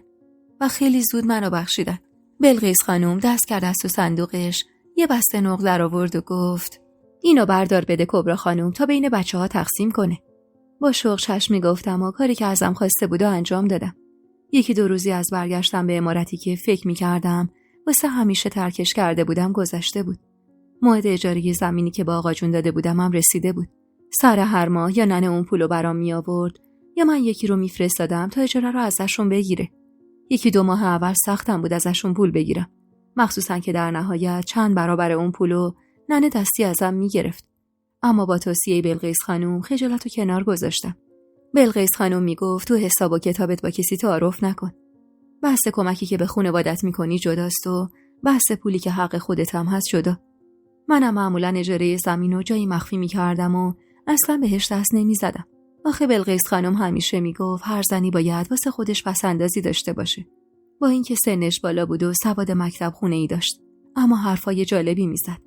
و خیلی زود منو بخشیدن. بلقیس خانم دست کرد از تو صندوقش یه بسته نقل در آورد و گفت اینو بردار بده کبرا خانم تا بین بچه‌ها تقسیم کنه. با شوق چشمی گفتم و کاری که ازم خواسته بود و انجام دادم. یکی دو روزی از برگشتم به عمارتی که فکر می‌کردم واسه همیشه ترکش کرده بودم گذشته بود. موعد اجاره زمینی که با آقا جون داده بودم هم رسیده بود. سر هر ماه یا ننه اون پولو برام می آورد یا من یکی رو میفرستادم تا اجاره رو ازشون بگیره. یکی دو ماه اول سختم بود ازشون پول بگیرم. مخصوصا که در نهایت چند برابر اون پولو ننه دستی ازم میگرفت. اما با توصیه بلقیس خانم خجالتو کنار گذاشتم. بلقیس خانم میگفت تو حساب و کتابت با کسی تعارف نکن. بحث کمکی که به خانوادت میکنی جداست و بحث پولی که حق خودت هم هست جدا. منم معمولا اجاره زمینو جایی مخفی میکردم و اصلا بهش دست نمیزدم. آخه بلقیس خانم همیشه میگفت هر زنی باید واسه خودش پسندازی داشته باشه. با اینکه سنش بالا بود و سواد مکتب خونه‌ای داشت، اما حرفای جالبی میزد.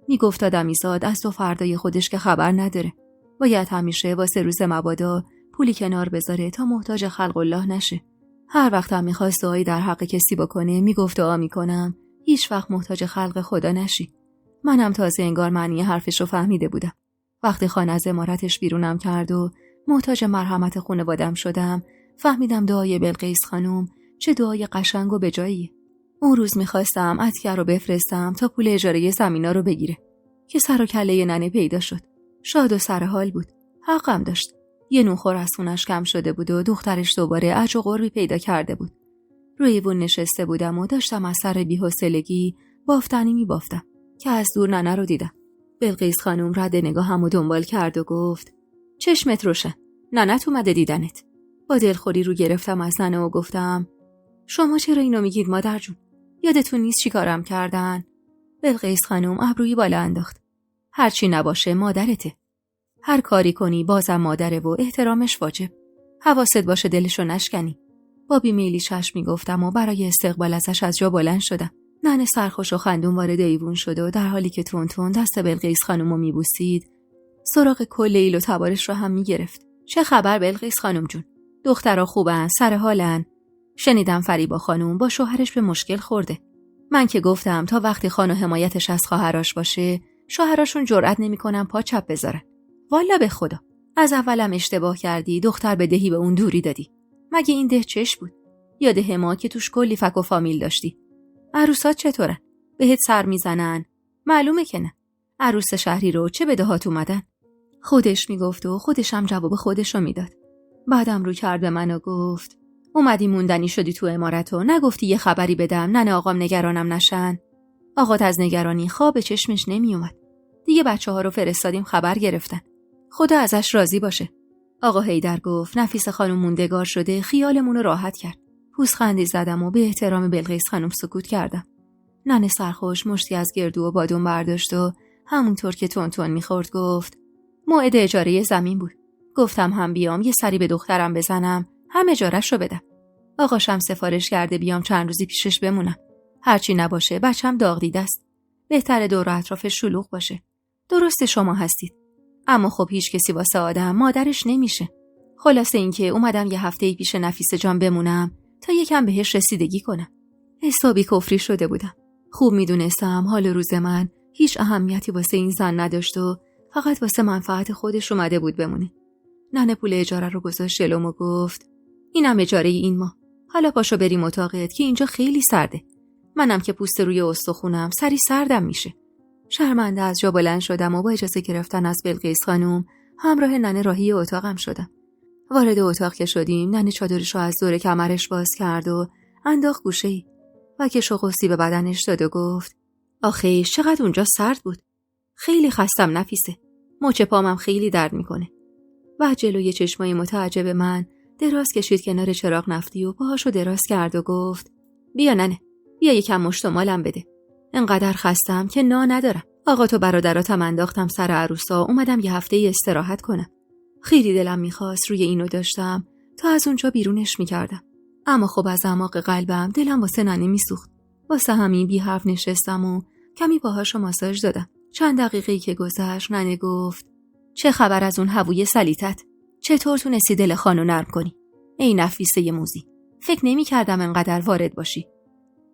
میگفت آدمیزاد از تو فردای خودش که خبر نداره. باید همیشه واسه روز مبادا پولی کنار بذاره تا محتاج خلق الله نشه. هر وقت هم میخواست دعایی در حق کسی بکنه میگفت دعا میکنم هیچ وقت محتاج خلق خدا نشی. منم تازه انگار معنی حرفش رو فهمیده بودم. وقتی خانه از عمارتش بیرونم کرد و محتاج مرحمت خانواده‌ام شدم، فهمیدم دعای بلقیس خانم چه دعای قشنگ و بجاییه. اون روز میخواستم عطیه رو بفرستم تا پول اجاره زمینا رو بگیره که سر و کله ننه پیدا شد. شاد و سر حال بود. حقم داشت. یه نوخور از خونش کم شده بود و دخترش دوباره عج و قربی پیدا کرده بود. روی ایوون نشسته بودم و داشتم از سر بی‌حوصلگی بافتنی میبافتم که از دور ننه رو دیدم. بلقیس خانم رد نگاهمو دنبال کرد و گفت چشمت روشن. ننت اومده دیدنت. با دلخوری رو گرفتم از ننه و گفتم شما چرا اینو میگید مادر جون؟ یادتون نیست چی کارم کردن؟ بلقیس خانم ابروی بالا انداخت. هرچی نباشه مادرته. هر کاری کنی بازم مادره و احترامش واجب. حواست باشه دلشو نشکنی. با بیمیلی چشم میگفتم و برای استقبال ازش از جا بلند شدم. ننه سرخوش و خندون وارد ایوون شد و در حالی که تون تون دست بلقیس خانمو میبوسید سراغ کل ایل و تبارش رو هم میگرفت. چه خبر بلقیس خانم جون؟ دخترها خوبن؟ سر حالن؟ شنیدم فریبا خانم با شوهرش به مشکل خورده. من که گفتم تا وقتی خانو حمایتش از خواهرش باشه شوهراشون جرئت نمیکنن پا چپ بذارن. والا به خدا از اولم اشتباه کردی دختر بدهی به اون دوری دادی. مگه این ده چش بود؟ یا ده ما که توش کلی فک و فامیل داشتی. عروسات چطورن؟ بهت سر میزنن؟ معلومه که نه. عروس شهری رو چه بدهات اومدن؟ خودش میگفت و خودش هم جواب خودش رو میداد. بعدم رو کرد به من و گفت اومدی موندنی شدی تو عمارت و نگفتی یه خبری بدم ننه آقام نگرانم نشن. آقات از نگرانی خواب چشمش نمیومد. دیگه بچه‌ها رو فرستادیم خبر گرفتن. خدا ازش راضی باشه. آقا حیدر گفت نفیس خانم موندگار شده خیالمون رو راحت کرد. پوزخندی زدم و به احترام بلقیس خانم سکوت کردم. ننه سرخوش مشتی از گردو و بادون برداشت و همونطور که تون تون میخورد گفت موعد اجاره زمین بود. گفتم هم بیام یه سری به دخترم بزنم هم اجاره‌ش رو بدم. آقاشم سفارش کرده بیام چند روزی پیشش بمونم. هرچی نباشه بچم داغ دیده است. بهتره دور و اطراف شلوغ باشه. درسته شما هستید. اما خب هیچ کسی واسه آدم مادرش نمیشه. خلاصه اینکه اومدم یه هفته‌ای پیش نفیسه جان بمونم تا یکم بهش رسیدگی کنم. حسابی کفری شده بودم. خوب میدونستم حال روز من هیچ اهمیتی واسه این زن نداشت و فقط واسه منفعت خودش اومده بود بمونه. ننه پول اجاره رو گذاشت جلوم و گفت اینم اجاره این ماه. حالا پاشو بریم اتاقت که اینجا خیلی سرده. منم که پوست روی استخونم سری سردم میشه. شرمنده از جا بلند شدم و با اجازه گرفتن از بلقیس خانم همراه ننه راهی اتاقم شدم. وارد اتاق که شدیم ننه چادرش رو از دور کمرش باز کرد و انداخت گوشه‌ای و که شقوسی به بدنش داد و گفت آخه چقدر اونجا سرد بود. خیلی خستم نفیسه. مچ پامم خیلی درد میکنه. و جلوی چشمای متعجب من دراز کشید کنار چراغ نفتی و پاهاشو دراز کرد و گفت بیا ننه، بیا یکم مشت و مالم بده. انقدر خستم که ندارم. آقا تو برادراتم انداختم سر عروسا، اومدم یه هفته استراحت کنم. خیلی دلم میخواست روی اینو داشتم تا از اونجا بیرونش میکردم. اما خب از اعماق قلبم دلم واسه ننه میسوخت. واسه همین بی حرف نشستم و کمی باهاشو ماساژ دادم. چند دقیقه‌ای که گذشت ننه گفت چه خبر از اون هووی سلیتت؟ چطور تونستی دل خانو نرم کنی؟ ای نفیسه موزی، فکر نمی‌کردم انقدر وارد باشی.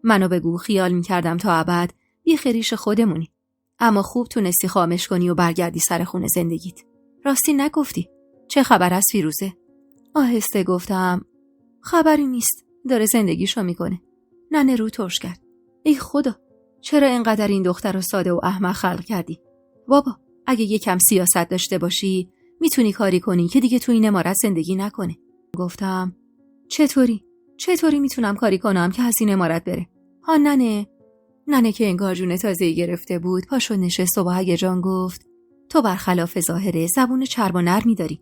منو بگو، خیال می‌کردم تا ابد بی خریش خودمونی. اما خوب تونستی خامش کنی و برگردی سر خونه زندگیت. راستی نگفتی چه خبر از فیروزه؟ آهسته گفتم خبری نیست، داره زندگیشو میکنه. ننه رو ترش کرد. ای خدا، چرا اینقدر این دختر رو ساده و احمق خلق کردی؟ بابا، اگه یکم سیاست داشته باشی میتونی کاری کنی که دیگه تو این عمارت زندگی نکنه. گفتم چطوری میتونم کاری کنم که از این عمارت بره؟ ها ننه که انگار جون تازه‌ای گرفته بود پاشو نشست و با هیجان گفت تو برخلاف ظاهره زبون چرب و نرمی داری.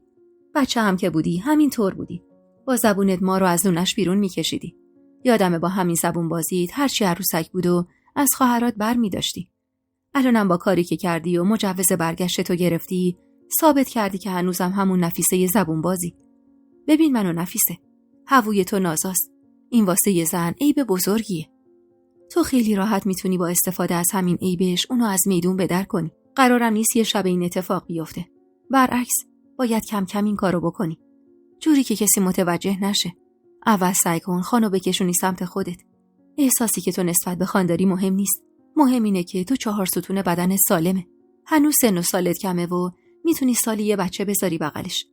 بچه هم که بودی همین طور بودی. با زبونت ما رو از لونش بیرون میکشیدی. یادمه با همین زبون بازیت هرچی عروسک بود و از خواهرات بر میداشتی. الانم با کاری که کردی و مجوز برگشت تو گرفتی ثابت کردی که هنوزم همون نفیسه زبون بازی. ببین منو نفیسه، هووی تو نازاست. این واسه یه زن عیب بزرگیه. تو خیلی راحت میتونی با استفاده از همین عیبش اونو از میدون بدر کنی. قرارم نیست یه شب این اتفاق بیفته. برعکس باید کم کم این کارو بکنی، جوری که کسی متوجه نشه. اول سعی کن خانو بکشونی سمت خودت. احساسی که تو نسبت به خان داری مهم نیست. مهم اینه که تو 4 ستون بدن سالمه. هنوز سن و سالت کمه و میتونی سالی یه بچه بذاری بغلش.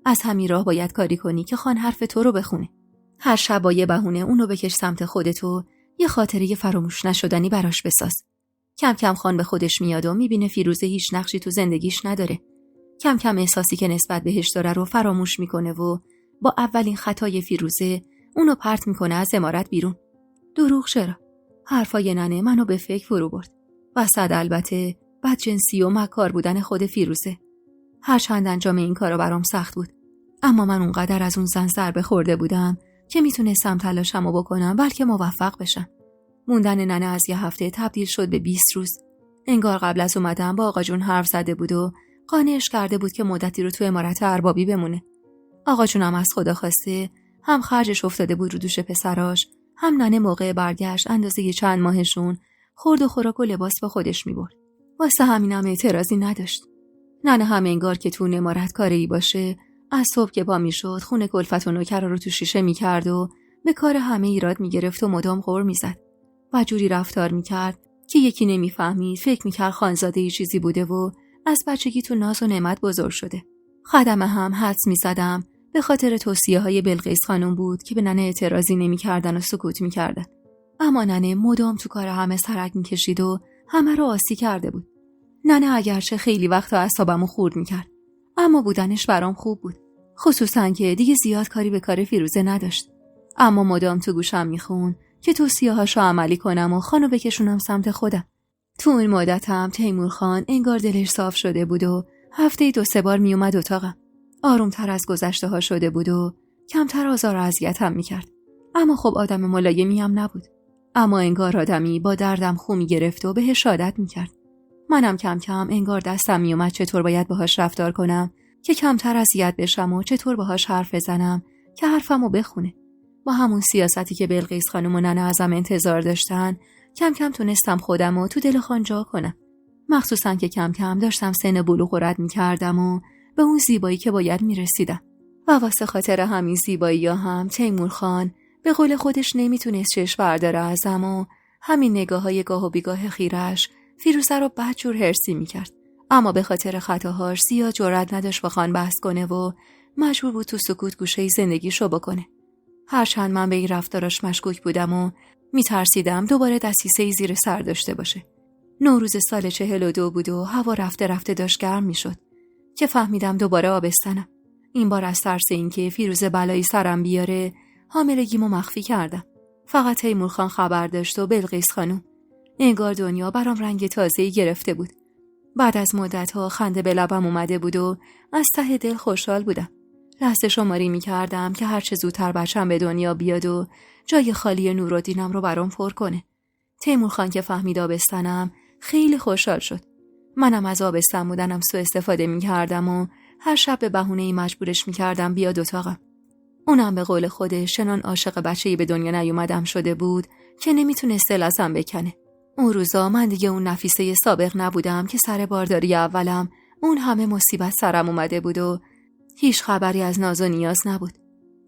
از همین راه باید کاری کنی که خان حرف تو رو بخونه. هر شب با یه بهونه اونو بکش سمت خودت و یه خاطره فراموش نشدنی براش بساز. کم کم خان به خودش میاد و میبینه فیروزه هیچ نقشی تو زندگیش نداره. کم کم احساسی که نسبت بهش داره رو فراموش میکنه و با اولین خطای فیروزه اونو پرت میکنه از عمارت بیرون. دروغ چرا؟ حرفای ننه منو به فکر فرو برد. وسط البته بدجنسی و مکار بودن خود فیروزه. هرچند انجام این کارا برام سخت بود، اما من اونقدر از اون زن ضربه خورده بودم که میتونستم تلاشمو بکنم بلکه موفق بشم. موندن ننه از یه هفته تبدیل شد به 20 روز. انگار قبل از اومدن با آقا جون حرف زده بود و قانعش کرده بود که مدتی رو تو عمارت اربابی بمونه. آقا جونم از خدا خواسته هم خرجش افتاده بود رو دوش پسراش، هم ننه موقع برگشت اندازه چند ماهشون خورد و خوراک و لباس با خودش میبرد. واسه همینم اعتراضی نداشت. ننه هم انگار که تو عمارت کاری باشه، از صبح که پا میشد خونه کلفت و نوکر رو تو شیشه میکرد و به کار همه ایراد میگرفت و مدام غر میزد و جوری رفتار میکرد که یکی نمیفهمید، فکر میکرد خانزاده ای چیزی بوده و از بچگی تو ناز و نعمت بزرگ شده. خدمه هم حدس میزدم به خاطر توصیه‌های بلقیس خانم بود که به ننه اعتراضی نمیکردن و سکوت میکردن. اما ننه مدام تو کار همه سرک میکشید و همه رو آسی کرده بود. ننه اگرچه خیلی وقتا اعصابمو خورد میکرد، اما بودنش برام خوب بود. خصوصا که دیگه زیاد کاری به کار فیروزه نداشت. اما مدام تو گوشم میخون که توصیه‌هاشو عملی کنم و خانو بکشونم سمت خودم. تو اون مدتم تیمور خان انگار دلش صاف شده بود و هفته‌ای 2-3 بار میومد اتاقم. آرومتر از گذشته ها شده بود و کمتر آزار و اذیتم میکرد. اما خب آدم ملایمی هم نبود. اما انگار آدمی با دردم خو میگرفت و بهش عادت میکرد. منم کم کم انگار دستم میومد چطور باید باهاش رفتار کنم که کمتر اذیت بشم و چطور باهاش حرف بزنم که حرفمو بخونه. با همون سیاستی که بلقیس خانم و ننه ازم انتظار داشتن، کم کم تونستم خودمو تو دل خان جا کنم. مخصوصاً که کم کم داشتم سن بلوغ رد می‌کردم و به اون زیبایی که باید می‌رسیدم. و واسه خاطر همین زیبایی‌ها هم تیمور خان به قول خودش نمیتونست چشم برداره ازم و همین نگاه‌های گاه و بیگاه خیرش فیروزه رو بدجور هرسی می‌کرد. اما به خاطر خطاهاش زیاد جرئت نداشت با خان بحث کنه و مجبور بود تو سکوت گوشه زندگیشو بکنه. هرچند من به این رفتاراش مشکوک بودم و میترسیدم دوباره دسیسه‌ای زیر سر داشته باشه. نوروز سال 42 بود و هوا رفته رفته داشت گرم میشد که فهمیدم دوباره آبستنم. این بار از ترس اینکه فیروزه بلایی سرم بیاره حاملگیمو مخفی کردم. فقط تیمور خان خبر داشت و بلقیس خانم. انگار دنیا برام رنگ تازه‌ای گرفته بود. بعد از مدت‌ها خنده به لبم اومده بود و از ته دل خوشحال بودم. لحظه شماری می‌کردم که هر چه زودتر بچه‌م به دنیا بیاد و جای خالی نورالدینم رو برام پر کنه. تیمور خان که فهمید آبستنم خیلی خوشحال شد. منم از آبستن بودنم سوء استفاده می‌کردم و هر شب به بهونه‌ای مجبورش می‌کردم بیاد اتاقم. اونم به قول خودش چنان عاشق بچه‌ای به دنیا نیومدم شده بود که نمیتونست دل ازم بکنه. اون روزا من دیگه اون نفیسه سابق نبودم که سر بارداری اولم اون همه مصیبت سرم اومده بود و هیچ خبری از ناز و نیاز نبود.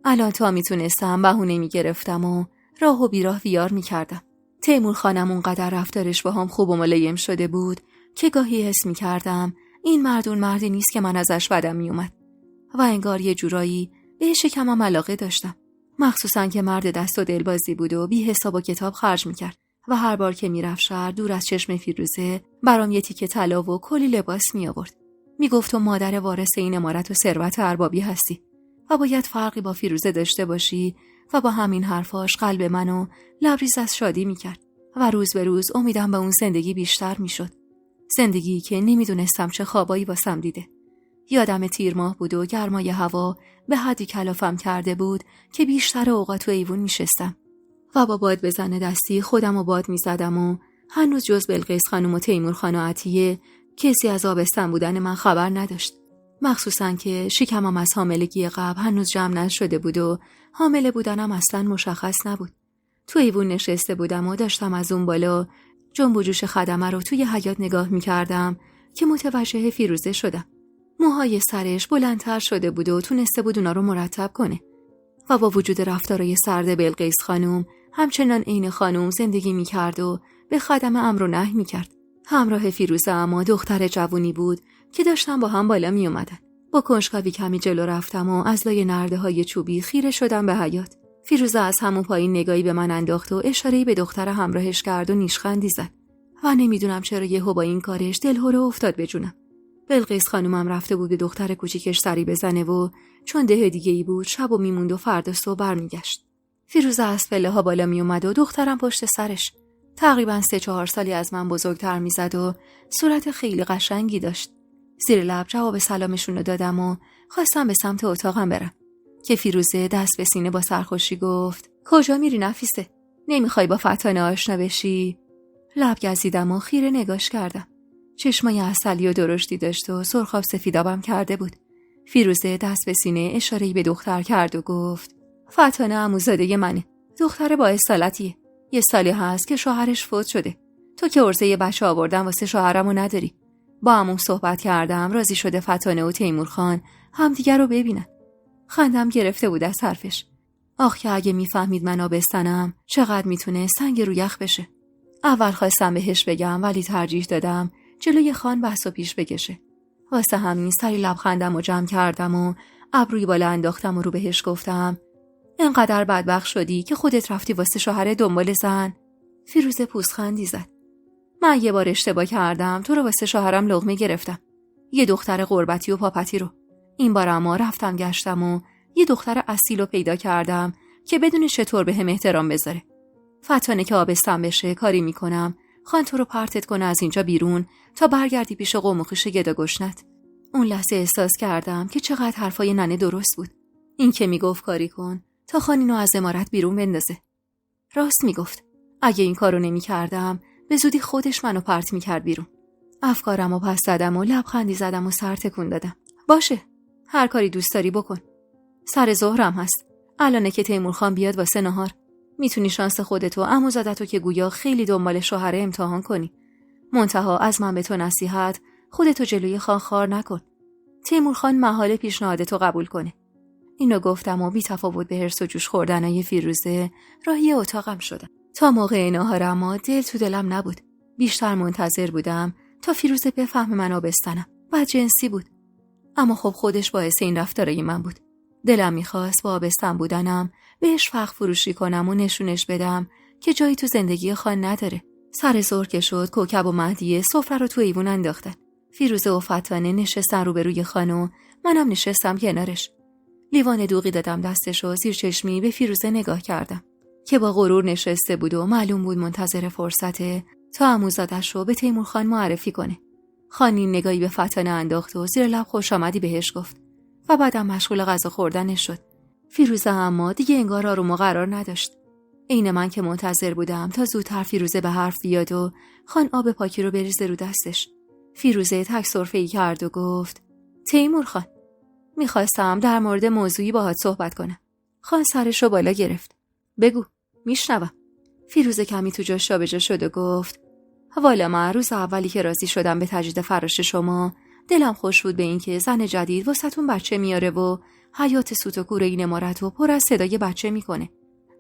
الان تا میتونستم بهونه میگرفتم و راه و بیراه ویار میکردم. تیمور خانم اونقدر رفتارش با هم خوب و ملایم شده بود که گاهی حس میکردم این مردون مردی نیست که من ازش بدم میومد و انگار یه جورایی بهش کمم علاقه داشتم. مخصوصاً که مرد دست و دلبازی بود و بی حساب و کتاب خرج میکرد و هر بار که میرفت شهر دور از چشم فیروزه برام یه تیکه طلا و کلی لباس میآورد. میگفت تو مادر وارث این امارت و ثروت اربابی هستی و باید فرقی با فیروزه داشته باشی و با همین حرفاش قلب منو لبریز از شادی میکرد و روز به روز امیدم به اون زندگی بیشتر میشد. زندگی که نمیدونستم چه خوابایی واسم دیده. یادم تیر ماه بود و گرمای هوا به حدی کلافم کرده بود که بیشتر اوقات تو ایوون میشستم و با باد بزنه دستی خودم و باد میزدم و هنوز جز بلقیس خانم و تیمور خان و عطیه کسی از آبستن بودن من خبر نداشت. مخصوصاً که شکمم از حاملگی قبل هنوز جمع نشده بود و حامله بودنم اصلاً مشخص نبود. تو ایوون نشسته بودم و داشتم از اون بالا جنب و جوش خدمه رو توی حیاط نگاه میکردم که متوجه فیروزه شدم. موهای سرش بلندتر شده بود و تونسته بود اونا رو مرتب کنه و با وجود رفتارای سرد بلقیس خانم همچنان عین خانم زندگی میکرد و به خدمه امر و نهی میکرد. همراه فیروزه اما دختر جوونی بود که داشتن با هم بالا می اومدن. با کنجکاوی کمی جلو رفتم و از لای نرده‌های چوبی خیره شدم به حیاط. فیروزه از همون پایین نگاهی به من انداخت و اشاره‌ای به دختر همراهش کرد و نیشخندی زد. و نمیدونم چرا یهو با این کارش دلهره افتاد به جونم. بلقیس خانومم رفته بود به دختر کوچیکش سری بزنه و چون ده دیگه‌ای بود شبو میموند و فردا صبح برمیگشت. فیروزه از پله‌ها بالا می اومد و دخترم پشت سرش. تقریباً 3-4 سالی از من بزرگتر میزد و صورت خیلی قشنگی داشت. زیر لب جواب سلامشون رو دادم و خواستم به سمت اتاقم برم که فیروزه دست به سینه با سرخوشی گفت کجا میری نفیسه؟ نمیخوای با فتانه آشنا بشی؟ لب گزیدم و خیره نگاش کردم. چشمای عسلی و درشتی داشت و سرخاب سفیدابم کرده بود. فیروزه دست به سینه اشاره‌ای به دختر کرد و گفت فتانه عموزاده منه. دختر با اصالتیه. یه سالی هست که شوهرش فوت شده. تو که عرضه بچه آوردن واسه شوهرمو نداری. با عموم صحبت کردم راضی شده فتانه و تیمور خان همدیگر رو ببینن. خندم گرفته بود از حرفش. آخ که اگه میفهمید من آبستنم چقدر میتونه سنگ رو یخ بشه. اول خواستم بهش بگم ولی ترجیح دادم جلوی خان بحثو پیش بکشه. واسه همین سری لبخندم و جمع کردم و ابروی بالا انداختم و رو بهش گفتم اینقدر بدبخت شدی که خودت رفتی واسه شوهر دنبال زن؟ فیروزه پوزخندی زد. من یه بار اشتباه کردم تو رو واسه شوهرم لقمه گرفتم. یه دختر قربتی و پاپتی رو. این بار اما رفتم گشتم و یه دختر اصیل رو پیدا کردم که بدون چطور بهم احترام بذاره. فتانه که آبستن بشه کاری میکنم خان تو رو پرتت کنه از اینجا بیرون تا برگردی پیش قوم و خویش گدا گشنت. اون لحظه احساس کردم که چقدر حرفای ننه درست بود. این که میگفت کاری کن تا خان اینو از امارت بیرون بندازه. راست میگفت. اگه این کارو نمیکردم به زودی خودش منو پرت میکرد بیرون. افکارمو پس زدم و لبخندی زدم و سر تکون دادم. باشه. هر کاری دوست داری بکن. سر ظهرم هست. الانه که تیمور خان بیاد واسه نهار. میتونی شانس خودتو عموزادتو که گویا خیلی دنبال شوهر امتحان کنی. منتها از من به تو نصیحت، خودتو جلوی خان خار نکن. تیمور خان محال پیشنهادتو قبول کنه. اینو گفتم و بی تفاوت به حرص و جوش خوردنای فیروزه راهی اتاقم شدم. تا موقع ناهار اما دل تو دلم نبود. بیشتر منتظر بودم تا فیروزه بفهمه من آبستنم. بدجنسی بود. اما خب خودش باعث این رفتارای من بود. دلم میخواست با آبستن بودنم بهش فخر فروشی کنم و نشونش بدم که جایی تو زندگی خان نداره. سر ظهر که شد کوکب و مهدیه سفره رو تو ایوون انداختن. فیروزه و فتانه نشستن روبروی خان و منم نشستم کنارش. لیوان دوغی دادم دستش و زیر چشمی به فیروزه نگاه کردم که با غرور نشسته بود و معلوم بود منتظر فرصته تا عموزادش رو به تیمور خان معرفی کنه. خانی نگاهی به فتانه انداخت و زیر لب خوش آمدی بهش گفت و بعدم مشغول غذا خوردنش شد. فیروزه اما دیگه انگار آروم و قرار نداشت. عین من که منتظر بودم تا زودتر فیروزه به حرف بیاد و خان آب پاکی رو بریزه رو دستش. فیروزه تک سرفه‌ای کرد و گفت تیمور خان، میخواستم در مورد موضوعی باهات صحبت کنم. خان سرش رو بالا گرفت. بگو، میشنوم. فیروزه کمی تو جاش جابجا شد و گفت والا من روز اولی که راضی شدم به تجدید فراش شما دلم خوش بود به این که زن جدید واسهتون بچه میاره و حیات سوت و کوره این عمارت رو پر از صدای بچه میکنه.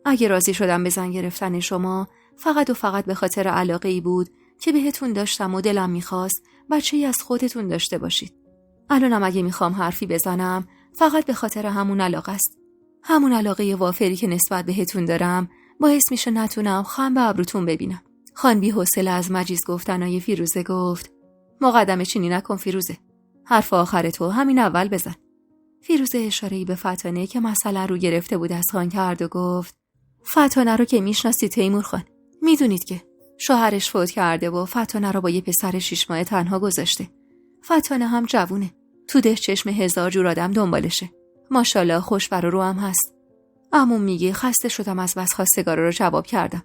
اگه راضی شدم به زن گرفتن شما فقط و فقط به خاطر علاقه ای بود که بهتون داشتم و دلم میخواست بچه‌ای از خودتون داشته باشید. الانم اگه میخوام حرفی بزنم فقط به خاطر همون علاقه است. همون علاقه وافری که نسبت بهتون دارم باعث میشه نتونم خم به ابروتون ببینم. خان بی حوصله از مجیز گفتنای فیروزه گفت مقدمه چینی نکن فیروزه. حرف آخر تو همین اول بزن. فیروزه اشاره‌ای به فتانه که مثلا رو گرفته بود از خان کرد و گفت فتانه رو که میشناسی تیمور خان، میدونید که شوهرش فوت کرده و فتانه رو با یه پسر 6 ماه تنها گذاشته. فتانه هم جوونه. تو ده چشم 1000 جور آدم دنبالشه. ماشاءالله خوشبر و رو هم هست. عموم میگه خسته شدم از بس خواستگارا رو جواب کردم.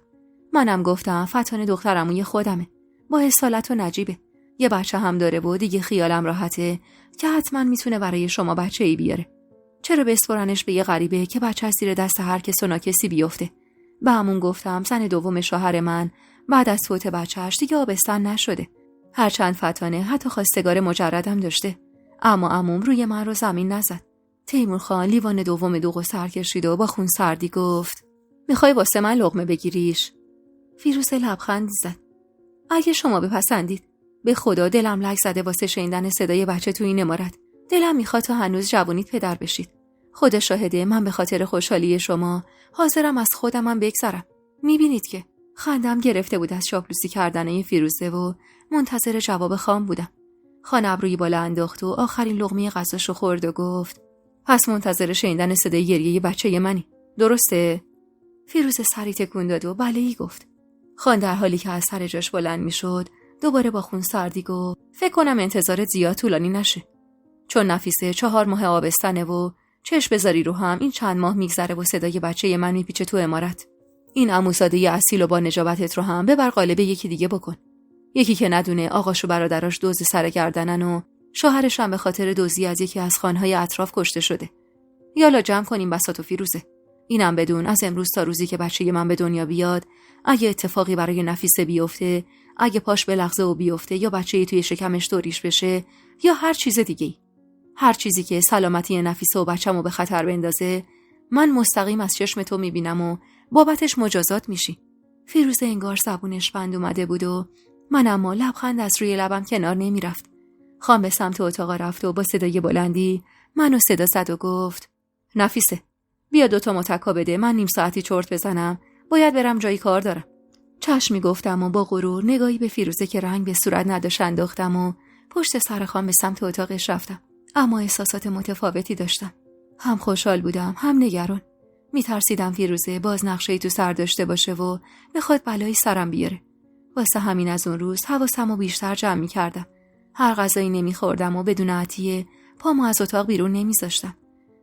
منم گفتم فتانه دخترعموی خودمه. با اصالت و نجیبه. یه بچه هم داره و دیگه خیالم راحته که حتما میتونه برای شما بچه‌ای بیاره. چرا بسپرنش به یه غریبه که بچه زیر دست هر کس و ناکسی بیفته؟ به عموم گفتم زن دوم شوهر من بعد از فوت بچه‌اش دیگه آبستن نشده. هرچند فتانه حتی خواستگار مجردم داشته، اما عموم روی من رو زمین نزد. تیمور خان لیوان دوم دوغ سر کشید و با خون سردی گفت میخوای واسه من لقمه بگیریش؟ فیروزه لبخندی زد. اگه شما بپسندید. به خدا دلم لک زده واسه شنیدن صدای بچه تو این عمارت. دلم میخواد تا هنوز جوونید پدر بشید. خدا شاهده من به خاطر خوشحالی شما حاضرم از خودمم بگذرم. میبینید که خندم گرفته بود از چاپلوسی کردن فیروزه و منتظر جواب خان بودم. خان ابروی بالا انداخت و آخرین لقمه غذاشو خورد و گفت پس منتظر شنیدن صدای گریه بچه منی، درسته؟ فیروزه سری تکون داد و بله‌ای گفت. خان در حالی که از سر جاش بلند میشد دوباره با خون سردی گفت فکر کنم انتظارت زیاد طولانی نشه، چون نفیسه 4 ماه آبستنه و چشم بذاری رو هم این چند ماه میگذره و صدای بچه من میپیچه تو عمارت. این عموزاده اصیل و با نجابتت رو هم ببر قالب یکی دیگه بکن. یکی که ندونه آقاش و برادراش دزد سر گردنن و شوهرش هم به خاطر دزدی از یکی از خانهای اطراف کشته شده. یالا جمع کنیم بساط و فیروزه. اینم بدون از امروز تا روزی که بچه من به دنیا بیاد اگه اتفاقی برای نفیسه بیفته، اگه پاش بلغزه و بیفته یا بچه‌ای توی شکمش طوریش بشه یا هر چیز دیگه‌ای، هر چیزی که سلامتی نفیسه و بچه‌مو به خطر بندازه، من مستقیم از چشم تو میبینم و بابتش مجازات میشی. فیروزه انگار زبونش بند اومده بود و من اما لبخند از روی لبم کنار نمیرفت. خان به سمت اتاق رفت و با صدای بلندی منو صدا زد و گفت نفیسه بیا 2 متکا بده، من نیم ساعتی چرت بزنم، باید برم جایی کار دارم. چشمی گفتم و با غرور نگاهی به فیروزه که رنگ به صورت نداشت انداختم و پشت سر خان به سمت اتاقش رفتم. اما احساسات متفاوتی داشتم. هم خوشحال بودم هم نگران. میترسیدم فیروزه باز نقشه‌ای تو سر داشته باشه و بخواد بلایی سرم بیاره. واسه همین از اون روز حواسمو بیشتر جمع می‌کردم. هر غذایی نمی‌خوردم و بدون عطیه پامو از اتاق بیرون نمی‌ذاشتم.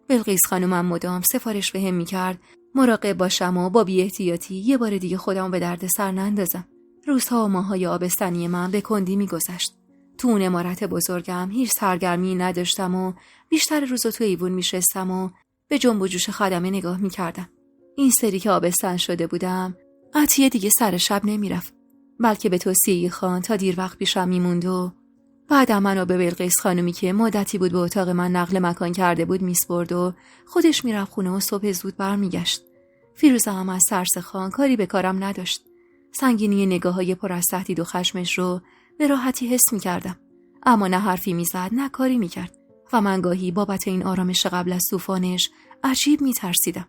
بلقیس خانومم مدام سفارش بهم می‌کرد مراقب باشم و با بی‌احتیاطی یه بار دیگه خودمو به درد سر نندازم. روزها و ماه‌های آبستنی من به کندی می‌گذشت. تو اون عمارت بزرگم هیچ سرگرمی نداشتم و بیشتر روزا تو ایوون میشستم و به جنب و جوش خدمه نگاه میکردم. این سری که آبستن شده بودم عطیه دیگه سر شب نمیرفت. بلکه به توصیه خان تا دیر وقت پیشم میموند و بعدم منو به بلقیس خانومی که مدتی بود به اتاق من نقل مکان کرده بود میسپرد و خودش میرفت خونه و صبح زود برمیگشت. فیروزه هم از ترس خان کاری به کارم نداشت. سنگینی نگاه‌های پر از تهدید و خشمش رو به راحتی حس می‌کردم، اما نه حرفی میزد نه کاری می‌کرد و من گاهی بابت این آرامش قبل از طوفانش عجیب می‌ترسیدم.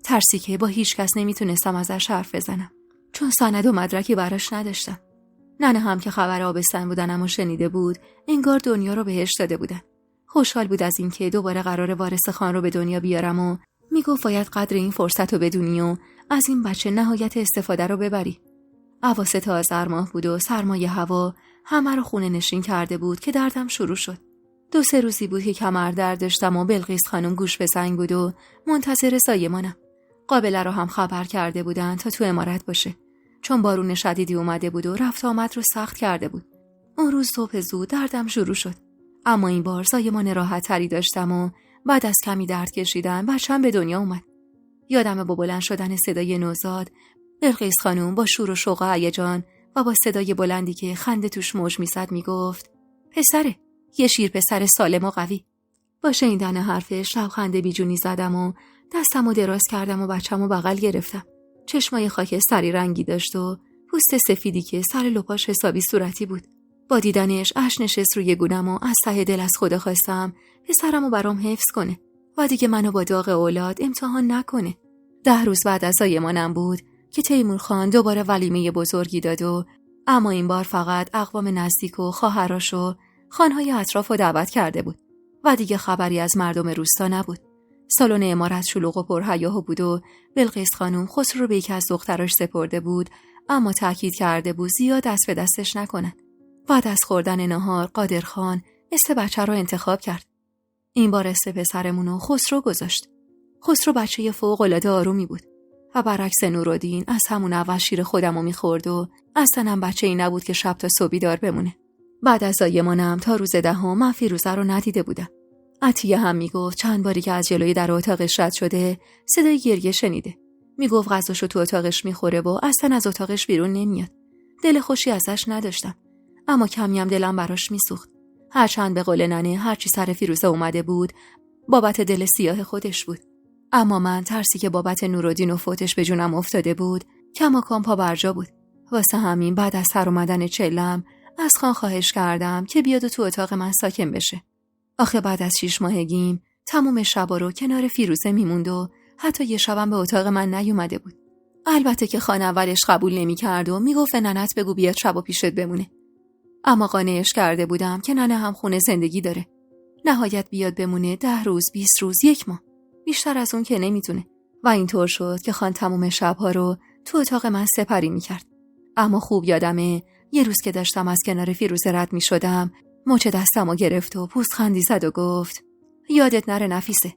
ترسی که با هیچ کس نمیتونستم ازش حرف بزنم، چون سند و مدرکی براش نداشتم. ننه هم که خبر آبستن بودنمو شنیده بود، انگار دنیا رو بهش داده بودن. خوشحال بود از اینکه دوباره قرار وارث خان رو به دنیا بیارم و میگفت باید قدر این فرصت رو بدونی و از این بچه نهایت استفاده رو ببری. اواسط آذر ماه بود و سرمای هوا همه رو خونه نشین کرده بود که دردم شروع شد. 2-3 روزی بود که کمر درد داشتم و بلقیس خانم گوش به زنگ بود و منتظر سایمانم. قابله رو هم خبر کرده بودن تا تو عمارت باشه، چون بارون شدیدی اومده بود و رفت آمد رو سخت کرده بود. اون روز صبح زود دردم شروع شد، اما این بار سایمان راحت تری داشتم و بعد از کمی درد کشیدن بچه‌م به دنیا اومد. یادم با بلند شدن صدای نوزاد، بلقیس خانم با شور و شوق و هیجان و با صدای بلندی که خنده توش موج میزد میگفت: پسره، یه شیر پسر سالم و قوی. با شنیدن حرفش لبخند بیجونی زدم و دستمو دراز کردم و بچه‌مو بغل گرفتم. چشمای خاکستری رنگی داشت و پوست سفیدی که سر لپاش حسابی صورتی بود. با دیدنش اشک نشست روی گونم و از ته دل از خدا خواستم پسرمو برام حفظ کنه و دیگه منو با داغ اولاد امتحان نکنه. 10 روز بعد از زایمانم بود که تیمور خان دوباره ولیمه بزرگی داد و اما این بار فقط اقوام نزدیک و خواهراش و خانهای اطراف رو دعوت کرده بود و دیگه خبری از مردم روستا نبود. سالن عمارت شلوغ و پرهیاهو بود و بلقیس خانم خسرو رو به یکی از دختراش سپرده بود، اما تاکید کرده بود زیاد دست به دستش نکنن. بعد از خوردن نهار قادر خان اسم بچه رو انتخاب کرد. این بار اسم پسرمونو خسرو گذاشت. خسرو بچه فوق‌العاده آرومی بود و برعکس نورالدین از همون اول شیر خودمو میخورد و اصلا هم بچه‌ای نبود که شب تا صبح بیدار بمونه. بعد از زایمانم تا روز 10 من فیروزه رو ندیده بودم. عطیه هم میگفت چند باری که از جلوی در اتاقش رد شده صدای گریه شنیده. میگفت غذاشو تو اتاقش میخوره و اصلا از اتاقش بیرون نمیاد. دل خوشی ازش نداشتم، اما کمی هم دلم براش میسوخت. هرچند به قول ننه هرچی سر فیروزه اومده بود بابت دل سیاه خودش بود، اما من ترسی که بابت نورالدین و فوتش به جونم افتاده بود کماکان پا برجا بود. واسه همین بعد از سر اومدن چلم از خان خواهش کردم که بیاد و تو اتاق من ساکن بشه. آخه بعد از 6 ماهگیم تمام شبا رو کنار فیروزه میموند و حتی یه شبم به اتاق من نیومده بود. البته که خان اولش قبول نمی‌کرد و میگفت ننت بگو بیاد شبا پیشت بمونه، اما قانعش کرده بودم که ننه هم خونه زندگی داره. نهایت بیاد بمونه 10 روز 20 روز 1 ماه، بیشتر از اون که نمیتونه. و اینطور شد که خان تمام شبها رو تو اتاق من سپری میکرد. اما خوب یادمه یه روز که داشتم از کنار فیروزه رد میشدم مچ دستمو گرفت و پوزخندی زد و گفت: یادت نره نفیسه،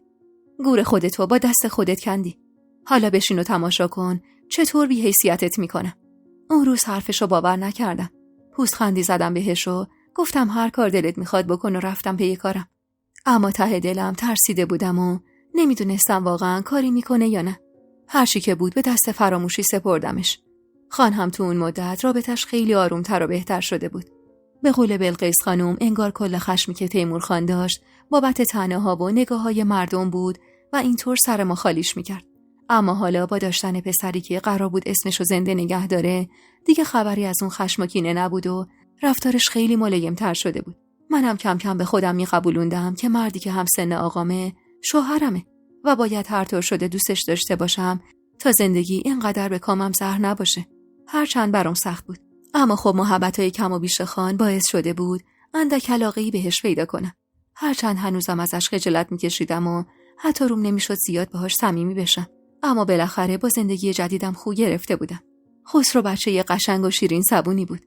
گور خودتو با دست خودت کندی. حالا بشین و تماشا کن چطور بی حیثیتت میکنم. اون روز حرفشو باور نکردم. پوزخندی زدم بهش و گفتم هر کار دلت میخواد بکن و رفتم پی کارم. اما ته دلم ترسیده بودم و نمیدونستم واقعا کاری میکنه یا نه. هر چی که بود به دست فراموشی سپردمش. خان هم تو اون مدت رابطش خیلی آرومتر و بهتر شده بود. به قول بلقیس خانم انگار کل خشمی که تیمور خان داشت بابت طعنه‌ها و نگاه‌های مردم بود و اینطور سر ما خالیش میکرد. اما حالا با داشتن پسری که قرار بود اسمشو زنده نگه داره دیگه خبری از اون خشم و کینه نبود و رفتارش خیلی ملایم‌تر شده بود. منم کم کم به خودم میقبولوندم که مردی که هم سن آقامه شوهرمه و باید هر طور شده دوستش داشته باشم تا زندگی اینقدر به کامم زهر نباشه. هرچند برام سخت بود، اما خب محبتای کم و بیش خان باعث شده بود اندک علاقه‌ای بهش پیدا کنم. هرچند هنوزم ازش خجالت میکشیدم و حتی روم نمیشد زیاد باهاش صمیمی بشم، اما بالاخره با زندگی جدیدم خو گرفته بودم. خسرو بچه قشنگ و شیرین زبونی بود.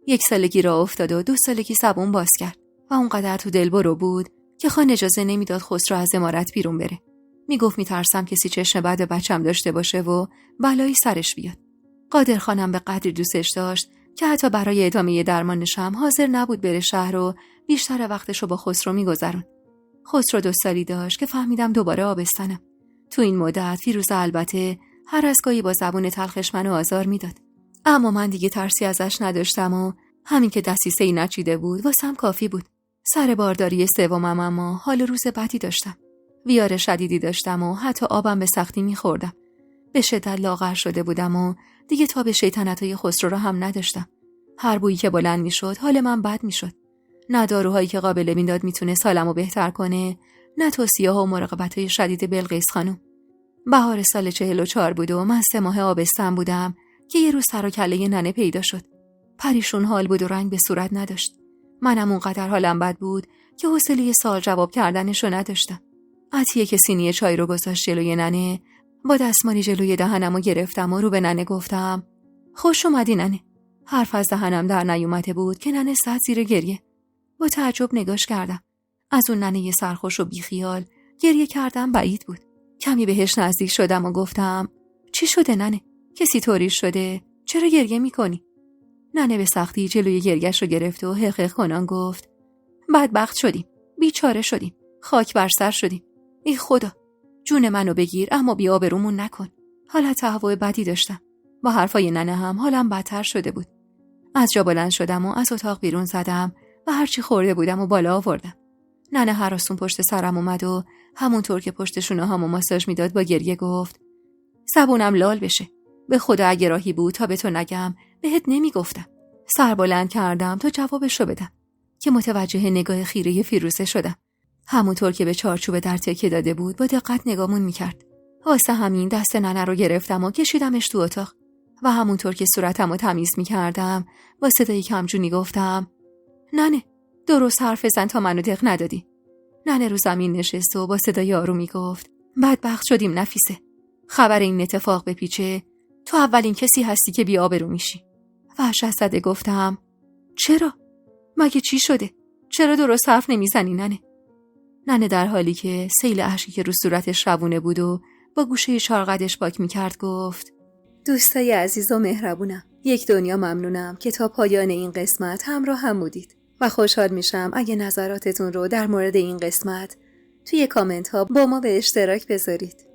1 سالگی راه افتاد و 2 سالگی زبون باز کرد و اونقدر تو دلبرو بود که خان اجازه نمیداد خسرو از عمارت بیرون بره. میگفت میترسم کسی چشم بد بچم داشته باشه و بلایی سرش بیاد. قادر خانم به قدری دوستش داشت که حتی برای ادامه درمانش هم حاضر نبود بره شهر و بیشتر وقتشو با خسرو میگذرون. خسرو 2 سالی داشت که فهمیدم دوباره آبستنم. تو این مدت فیروزه البته هر از گاهی با زبون تلخش منو آزار میداد، اما من دیگه ترسی ازش نداشتم و همین که دسیسه‌ای نچیده بود واسم کافی بود. سر بارداری سومم اما حال روز بدی داشتم. ویار شدیدی داشتم و حتی آبم به سختی می‌خوردم. به شدت لاغر شده بودم و دیگه تاب شیطنت‌های خسرو را هم نداشتم. هر بویی که بلند می‌شد حال من بد می‌شد. نه داروهایی که قابل میداد میتونه حالمو بهتر کنه، نه توصیه‌ها و مراقبت‌های شدید بلقیس خانم. بهار سال 44 بود و من 3 ماه آبستن بودم که یه روز سر و کله ننه پیدا شد. پریشون حال بود و رنگ به صورت نداشت. منم اونقدر حالم بد بود که حوصله سوال جواب کردنشو نداشتم. عطیه که سینی چای رو گذاشت جلوی ننه، با دستمالی جلوی دهنمو گرفتم و رو به ننه گفتم: خوش اومدی ننه. حرف از دهنم در نیومده بود که ننه زد زیر گریه. با تعجب نگاش کردم. از اون ننه سرخوش و بیخیال گریه کردم بعید بود. کمی بهش نزدیک شدم و گفتم: چی شده ننه؟ کسی طوری شده؟ چرا گریه میکنی؟ ننه به سختی جلوی گریه‌ش رو گرفت و حقیق کنان گفت: بدبخت شدیم، بیچاره شدیم، خاک بر سر شدیم. ای خدا، جون منو بگیر اما بی آبرومون نکن. حالت تهوع بدی داشتم. با حرفای ننه هم حالم بدتر شده بود. از جا بلند شدم و از اتاق بیرون زدم و هرچی خورده بودم و بالا آوردم. ننه هراسون پشت سرم اومد و همونطور که پشت شونه‌هامو ماساژ میداد با گریه گفت: زبونم لال بشه. به خدا اگه راهی بود تا به تو نگم بهت نمیگفتم. سر بلند کردم تا جوابشو بدم که متوجه نگاه خیره فیروزه شدم. همونطور که به چارچوب در تکیه داده بود با دقت نگامون میکرد. واسه همین دست ننه رو گرفتم و کشیدمش تو اتاق و همونطور که صورتمو تمیز میکردم با صدای کمجونی گفتم: ننه، درست حرف بزن تا منو دق ندادی. ننه رو زمین نشست و با صدای آرومی گفت: بدبخت شدیم نفیسه. خبر این اتفاق بپیچه تو اولین کسی هستی که بی آبرو میشی. وحشت زده گفتم: چرا؟ مگه چی شده؟ چرا درست حرف نمیزنی ننه؟ ننه در حالی که سیل اشکی که رو صورتش روونه بود و با گوشه چارقدش پاک میکرد گفت: دوستای عزیز و مهربونم، یک دنیا ممنونم که تا پایان این قسمت همراه هم بودید و خوشحال میشم اگه نظراتتون رو در مورد این قسمت توی کامنت ها با ما به اشتراک بذارید.